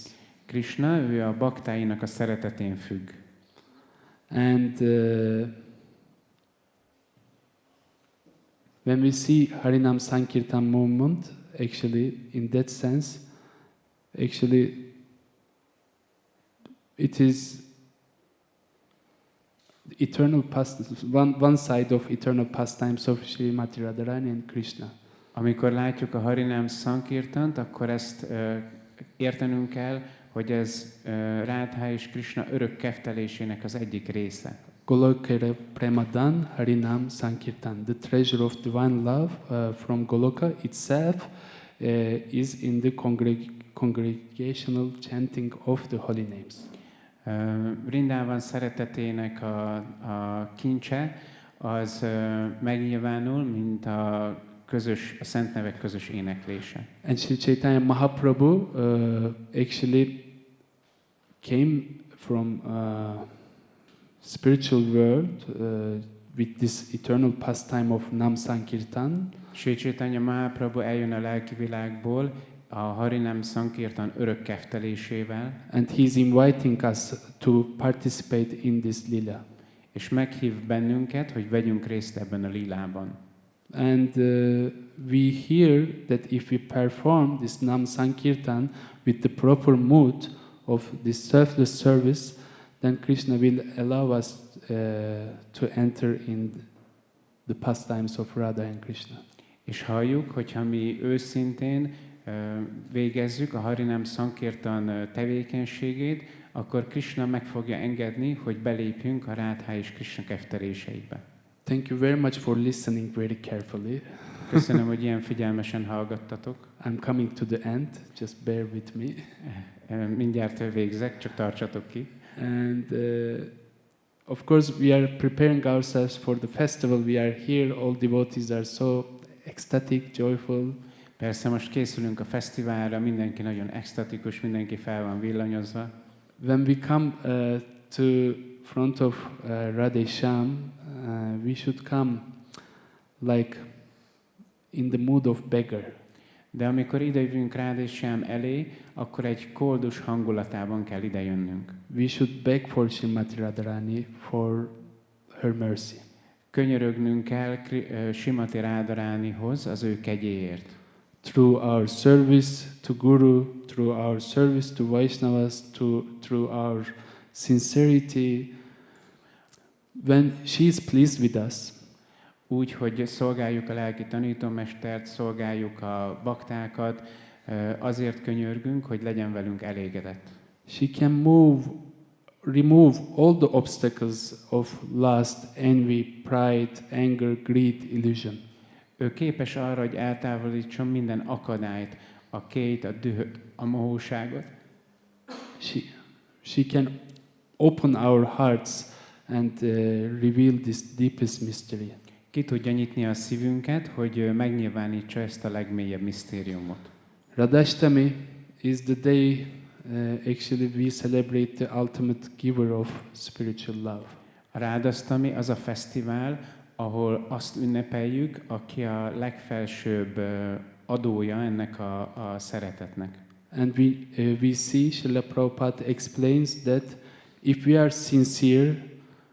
Kṛṣṇa, ő a baktáinak a szeretetén függ. And when we see Harinam Sankirtan movement, actually, in that sense, actually, it is eternal pastimes, one side of eternal pastimes of Srimati Radharani and Kṛṣṇa. Amikor látjuk a Harinam Sankirtant, akkor ezt értenünk kell, hogy ez Rádhá és Kṛṣṇa örök keftelésének az egyik része. Golokara Premadan Harinam Sankirtan. The treasure of divine love from Goloka itself is in the congregational chanting of the holy names. Vrindavan szeretetének a kincse az megnyilvánul, mint a szent nevek közös éneklése. And Śrī Chaitanya Mahaprabhu actually came from spiritual world with this eternal pastime of Nam Sankirtan. Śrī Chaitanya Mahaprabhu eljön a lelki világból a Harinam Sankirtan örök keftelésével. And he is inviting us to participate in this lila. És meghív bennünket, hogy vegyünk részt ebben a lilában. And we hear that if we perform this Nam Sankirtan with the proper mood of this selfless service, then Krishna will allow us to enter in the pastimes of Radha and Krishna. És halljuk, hogyha mi őszintén végezzük a Harinam Sankirtan tevékenységét, akkor Kṛṣṇa meg fogja engedni, hogy belépjünk a Rádhá és Kṛṣṇa kefteléseibe. Thank you very much for listening very carefully. Köszönöm, hogy ilyen figyelmesen hallgattatok. I'm coming to the end, just bear with me. Mindjárt végzek, csak tartsatok ki. And of course we are preparing ourselves for the festival. We are here, all devotees are so ecstatic, joyful. Persze most készülünk a fesztiválra, mindenki nagyon extatikus, mindenki fel van villanyozva. When we come to front of Radha-shama, we should come like in the mood of beggar. De amikor idejövünk Rádhāṣṭamī elé, akkor egy koldus hangulatában kell idejönnünk. We should beg for Srimati Radharani for her mercy. Könyörögnünk kell Srimati Radharānihoz az ő kegyéért. Through our service to Guru, through our service to Vaishnavas, through our sincerity, when she is pleased with us, Úgy, hogy szolgáljuk a lelki tanítómestert, szolgáljuk a baktákat, azért könyörgünk, hogy legyen velünk elégedett. she can remove all the obstacles of lust, envy, pride, anger, greed, illusion. Ő képes arra, hogy eltávolítson minden akadályt, a kélyt, a dühöt, a mohóságot. She can open our hearts and reveal this deepest mystery. Ki tudja nyitni a szívünket, hogy megnyilvánítsa ezt a legmélyebb misztériumot. Radhāṣṭamī is the day actually we celebrate the ultimate giver of spiritual love. A Rādhāṣṭamī az a fesztivál, ahol azt ünnepeljük, aki a legfelsőbb adója ennek a szeretetnek. And we see Srila Prabhupada explains that if we are sincere,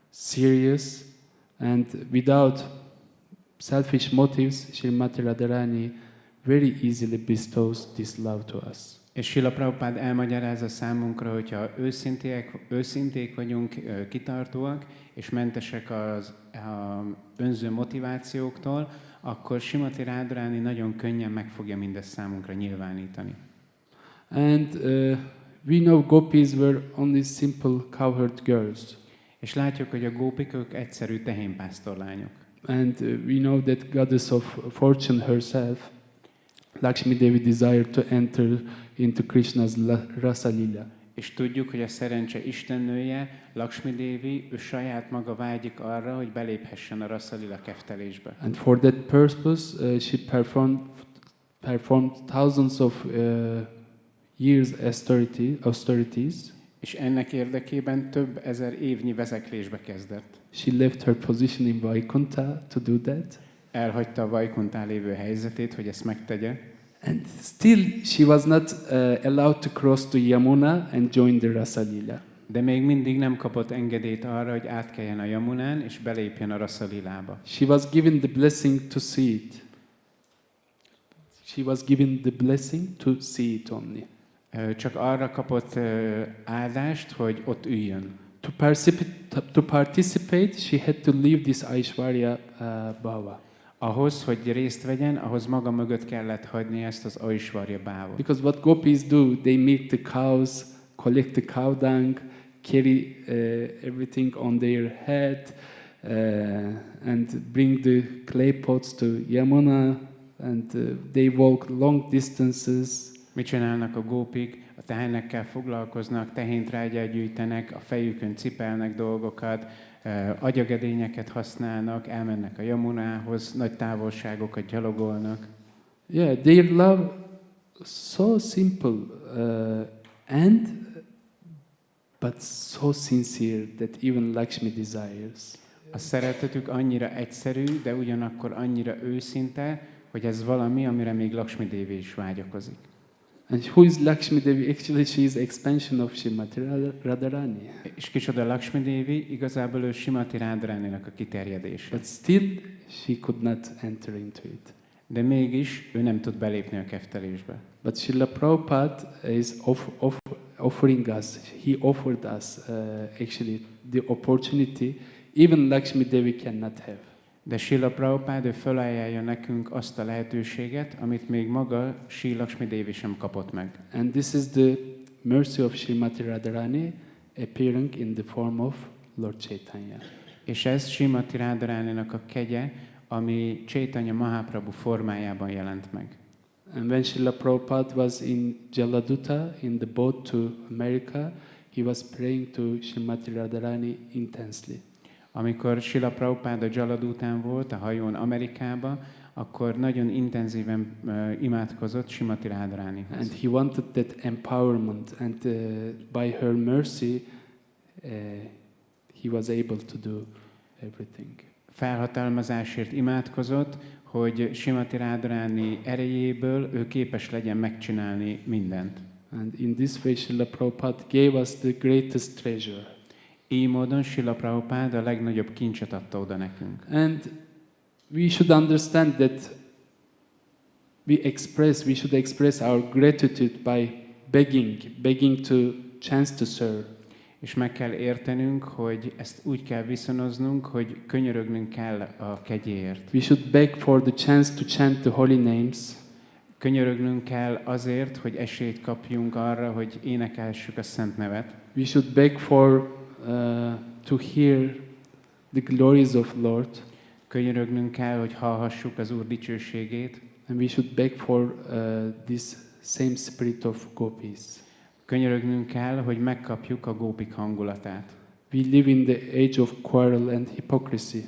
serious, and without selfish motives, Srimati Radharani very easily bestows this love to us. És Srila Prabhupada elmagyarázza számunkra, hogyha őszinték vagyunk, kitartóak, és mentesek az önző motivációktól, akkor Srimati Radharani nagyon könnyen meg fogja mindezt számunkra nyilvánítani. And we know gopis were only simple cowherd girls. És látjuk, hogy a gópik ők egyszerű tehénpásztorlányok. And we know that goddess of fortune herself, Lakshmi Devi, desired to enter into Krishna's Rasa Lila. És tudjuk, hogy a szerencse istennője, Lakshmi Devi, ő saját maga vágyik arra, hogy beléphessen a Rasa Lila keftelésbe. And for that purpose, she performed thousands of years austerities. És ennek érdekében több ezer évnyi vezeklésbe kezdett. She left her position in Vaikuntha to do that. Elhagyta a Vaikuntán lévő helyzetét, hogy ezt megtegye. And still she was not allowed to cross to Yamuna and join the Rasa Lila. De még mindig nem kapott engedélyt arra, hogy átkeljen a Yamunán és belépjen a Rasa Lilába. She was given the blessing to see it. She was given the blessing to see it only. Csak arra kapott áldást, hogy ott üljön. To participate, she had to leave this Aishwarya Bhava. Ahhoz, hogy részt vegyen, ahhoz maga mögött kellett hagyni ezt az Aishwarya Bhávot. Because what gopis do, they milk the cows, collect the cow dung, carry everything on their head, and bring the clay pots to Yamuna, and they walk long distances. Mit csinálnak a gópik? A tehenekkel foglalkoznak, tehéntrágyát gyűjtenek, a fejükön cipelnek dolgokat, agyagedényeket használnak, elmennek a Yamunához, nagy távolságokat gyalogolnak. Yeah, their love so simple but so sincere that even Lakshmi desires. A szeretetük annyira egyszerű, de ugyanakkor annyira őszinte, hogy ez valami, amire még Lakshmi Devi is vágyakozik. And who is Lakshmi Devi? Actually, she is expansion of Srimati Radharani. És kicsoda Lakshmi Devi? Igazából ő Srimati Radharaninak a kiterjedése. But still, she could not enter into it. De mégis ő nem tud belépni a keftelésbe. But Srila Prabhupada is offering us, he offered us actually the opportunity even Lakshmi Devi cannot have. De Srila Prabhupada ő felajánlja nekünk azt a lehetőséget, amit még maga Sri Lakshmi Devi sem kapott meg. And this is the mercy of Srimati Radharani appearing in the form of Lord Chaitanya. És ez Srimati Radharaninak a kegye, ami Chaitanya Mahaprabhu formájában jelent meg. And when Srila Prabhupada was in Jaladuta, in the boat to America, he was praying to Srimati Radharani intensely. Amikor Srila Prabhupada Jaladután volt, a hajón Amerikába, akkor nagyon intenzíven imádkozott Srimati Radharanihoz. And he wanted that empowerment, and by her mercy, he was able to do everything. felhatalmazásért imádkozott, hogy Srimati Radharani erejéből ő képes legyen megcsinálni mindent. And in this way, Srila Prabhupada gave us the greatest treasure. Így módon Srila Prabhupád a legnagyobb kincset adta oda nekünk. And we should understand that we should express our gratitude by begging to chance to serve. És meg kell értenünk, hogy ezt úgy kell viszonoznunk, hogy könyörögnünk kell a kegyéért. We should beg for the chance to chant the holy names. Könyörögnünk kell azért, hogy esélyt kapjunk arra, hogy énekelhessük a szent nevet. We should beg for to hear the glories of Lord. Könyörögnünk kell, hogy hallhassuk az Úr dicsőségét. And we should beg for this same spirit of gopis. Könyörögnünk kell, hogy megkapjuk a gópik hangulatát. We live in the age of quarrel and hypocrisy.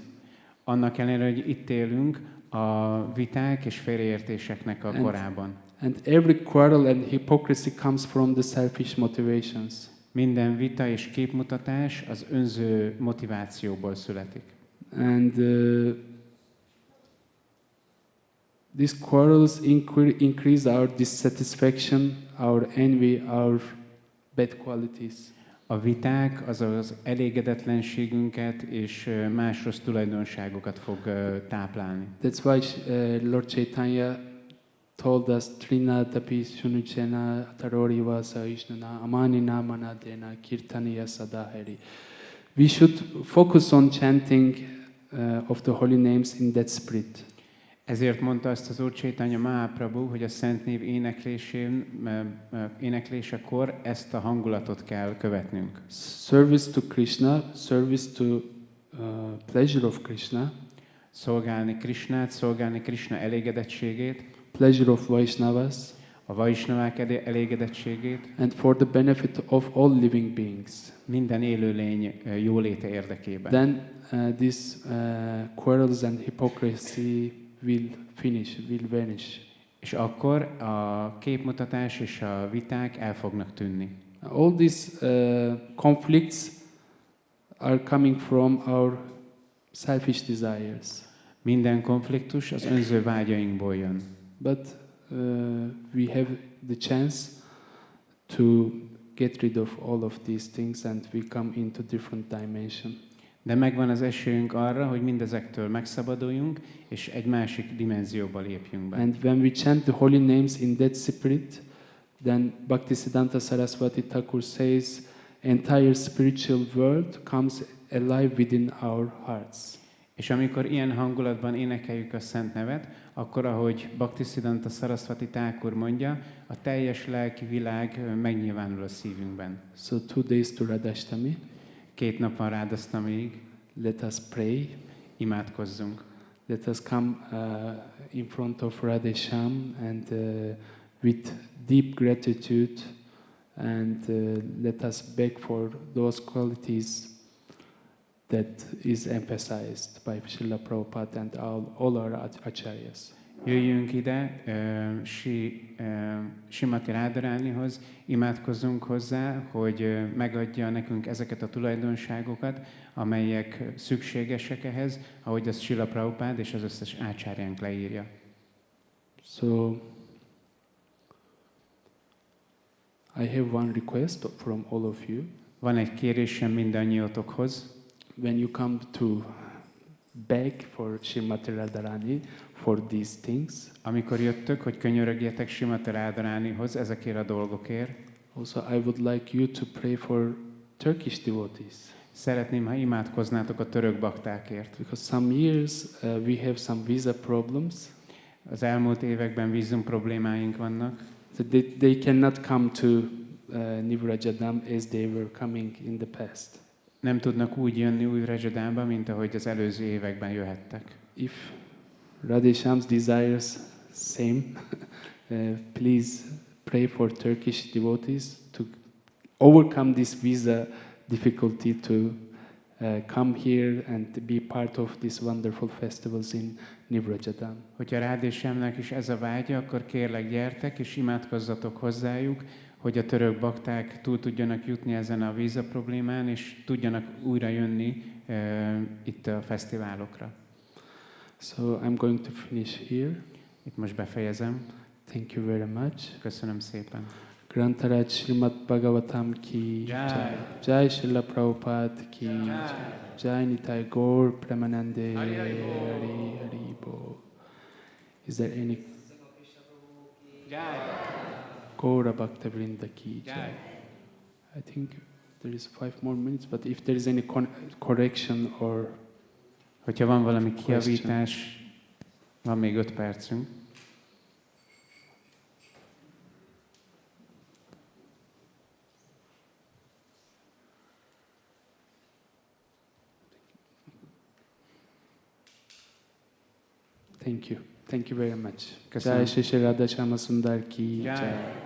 Annak ellenére, hogy itt élünk a viták és félreértéseknek a korában. And every quarrel and hypocrisy comes from the selfish motivations. Minden vita és képmutatás az önző motivációból születik. And these quarrels increase our dissatisfaction, our envy, our bad qualities. A viták az elégedetlenségünket és más rossz tulajdonságokat fog táplálni. That's why Lord Chaitanya told us Trinadapi Shunuchena Taroriva Saishnana Amanina Manadena Kirtaniya Sadahari. We should focus on chanting of the holy names in that spirit. Ezért mondta azt az Úr Chaitanya Mahaprabhu, hogy a Szent Név éneklésekor ezt a hangulatot kell követnünk. Service to Kṛṣṇa, service to pleasure of Kṛṣṇa. Szolgálni Kṛṣṇát, szolgálni Kṛṣṇa elégedettségét. Pleasure of Vaishnavas. A Vaishnavák elégedettségét. And for the benefit of all living beings. Minden élőlény jóléte érdekében. Then these quarrels and hypocrisy will vanish. És akkor a képmutatás és a viták el fognak tűnni. All these conflicts are coming from our selfish desires. Minden konfliktus az önző vágyainkból jön. But we have the chance to get rid of all of these things and we come into different dimension. De megvan az esélyünk arra, hogy mindezektől megszabaduljunk, és egy másik dimenzióba lépjünk be. And when we chant the holy names in that spirit, then Bhaktisiddhanta Saraswati Thakur says, entire spiritual world comes alive within our hearts. És amikor ilyen hangulatban énekeljük a Szent Nevet, akkor, ahogy Bhaktisiddhanta Saraswati Thakur mondja, a teljes lelki világ megnyilvánul a szívünkben. So 2 days to Radhāṣṭamī. 2 nap van Rādhāṣṭamīig. Let us pray. Imádkozzunk. Let us come in front of Radhesham and with deep gratitude and let us beg for those qualities that is emphasized by Srila Prabhupada and all our acharyas. Jöjjünk ide Srimati Radharanihoz, imádkozzunk hozzá, hogy megadja nekünk ezeket a tulajdonságokat, amelyek szükségesek ehhez, ahogy azt Srila Prabhupada és az összes ácsárjánk leírja. So, I have one request from all of you. Van egy kérésem mindannyiótokhoz. When you come to beg for Srimati Radharani for these things, amikor jöttök, hogy könyörögjetek Srimati Radharanihoz ezekért a dolgokért. Also, I would like you to pray for Turkish devotees. Szeretném, ha imádkoznátok a török baktákért. Because some years we have some visa problems. Az elmúlt években vízum problémáink vannak. So they cannot come to Vraja-dhama as they were coming in the past. Nem tudnak úgy jönni új Vraja-dhama, mint ahogy az előző években jöhettek. If Radhesham's desires same, please pray for Turkish devotees to overcome this visa difficulty to come here and be part of these wonderful festivals in Vraja-dhama. Hogyha Radhesamnek is ez a vágya, akkor kérlek gyertek és imádkozzatok hozzájuk, hogy a török bakták túl tudjanak jutni ezen a víza problémán, és tudjanak újra jönni itt a fesztiválokra. So I'm going to finish here. Itt most befejezem. Thank you very much. Köszönöm szépen. Grantaraj Srimad Bhagavatam ki jai. Jai Srila Prabhupada ki jai. Jai Nitai Gaur Premanande Hari Hari Bo. Is there any Gaura Bhakta Vrinda ki jai. I think there is 5 more minutes, but if there is any correction or hogyha van valami kijavítás, van még 5 percünk. Thank you. Thank you very much. Köszönöm. Jai Śrī Rādhāṣṭamī ki jai.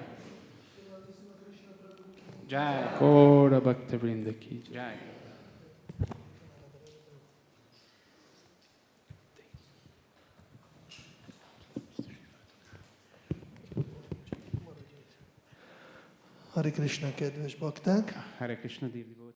Jai. Gaura Bhakta Vrinda ki jai. Jai. Hare Kṛṣṇa, kedves bakták! Hare Kṛṣṇa,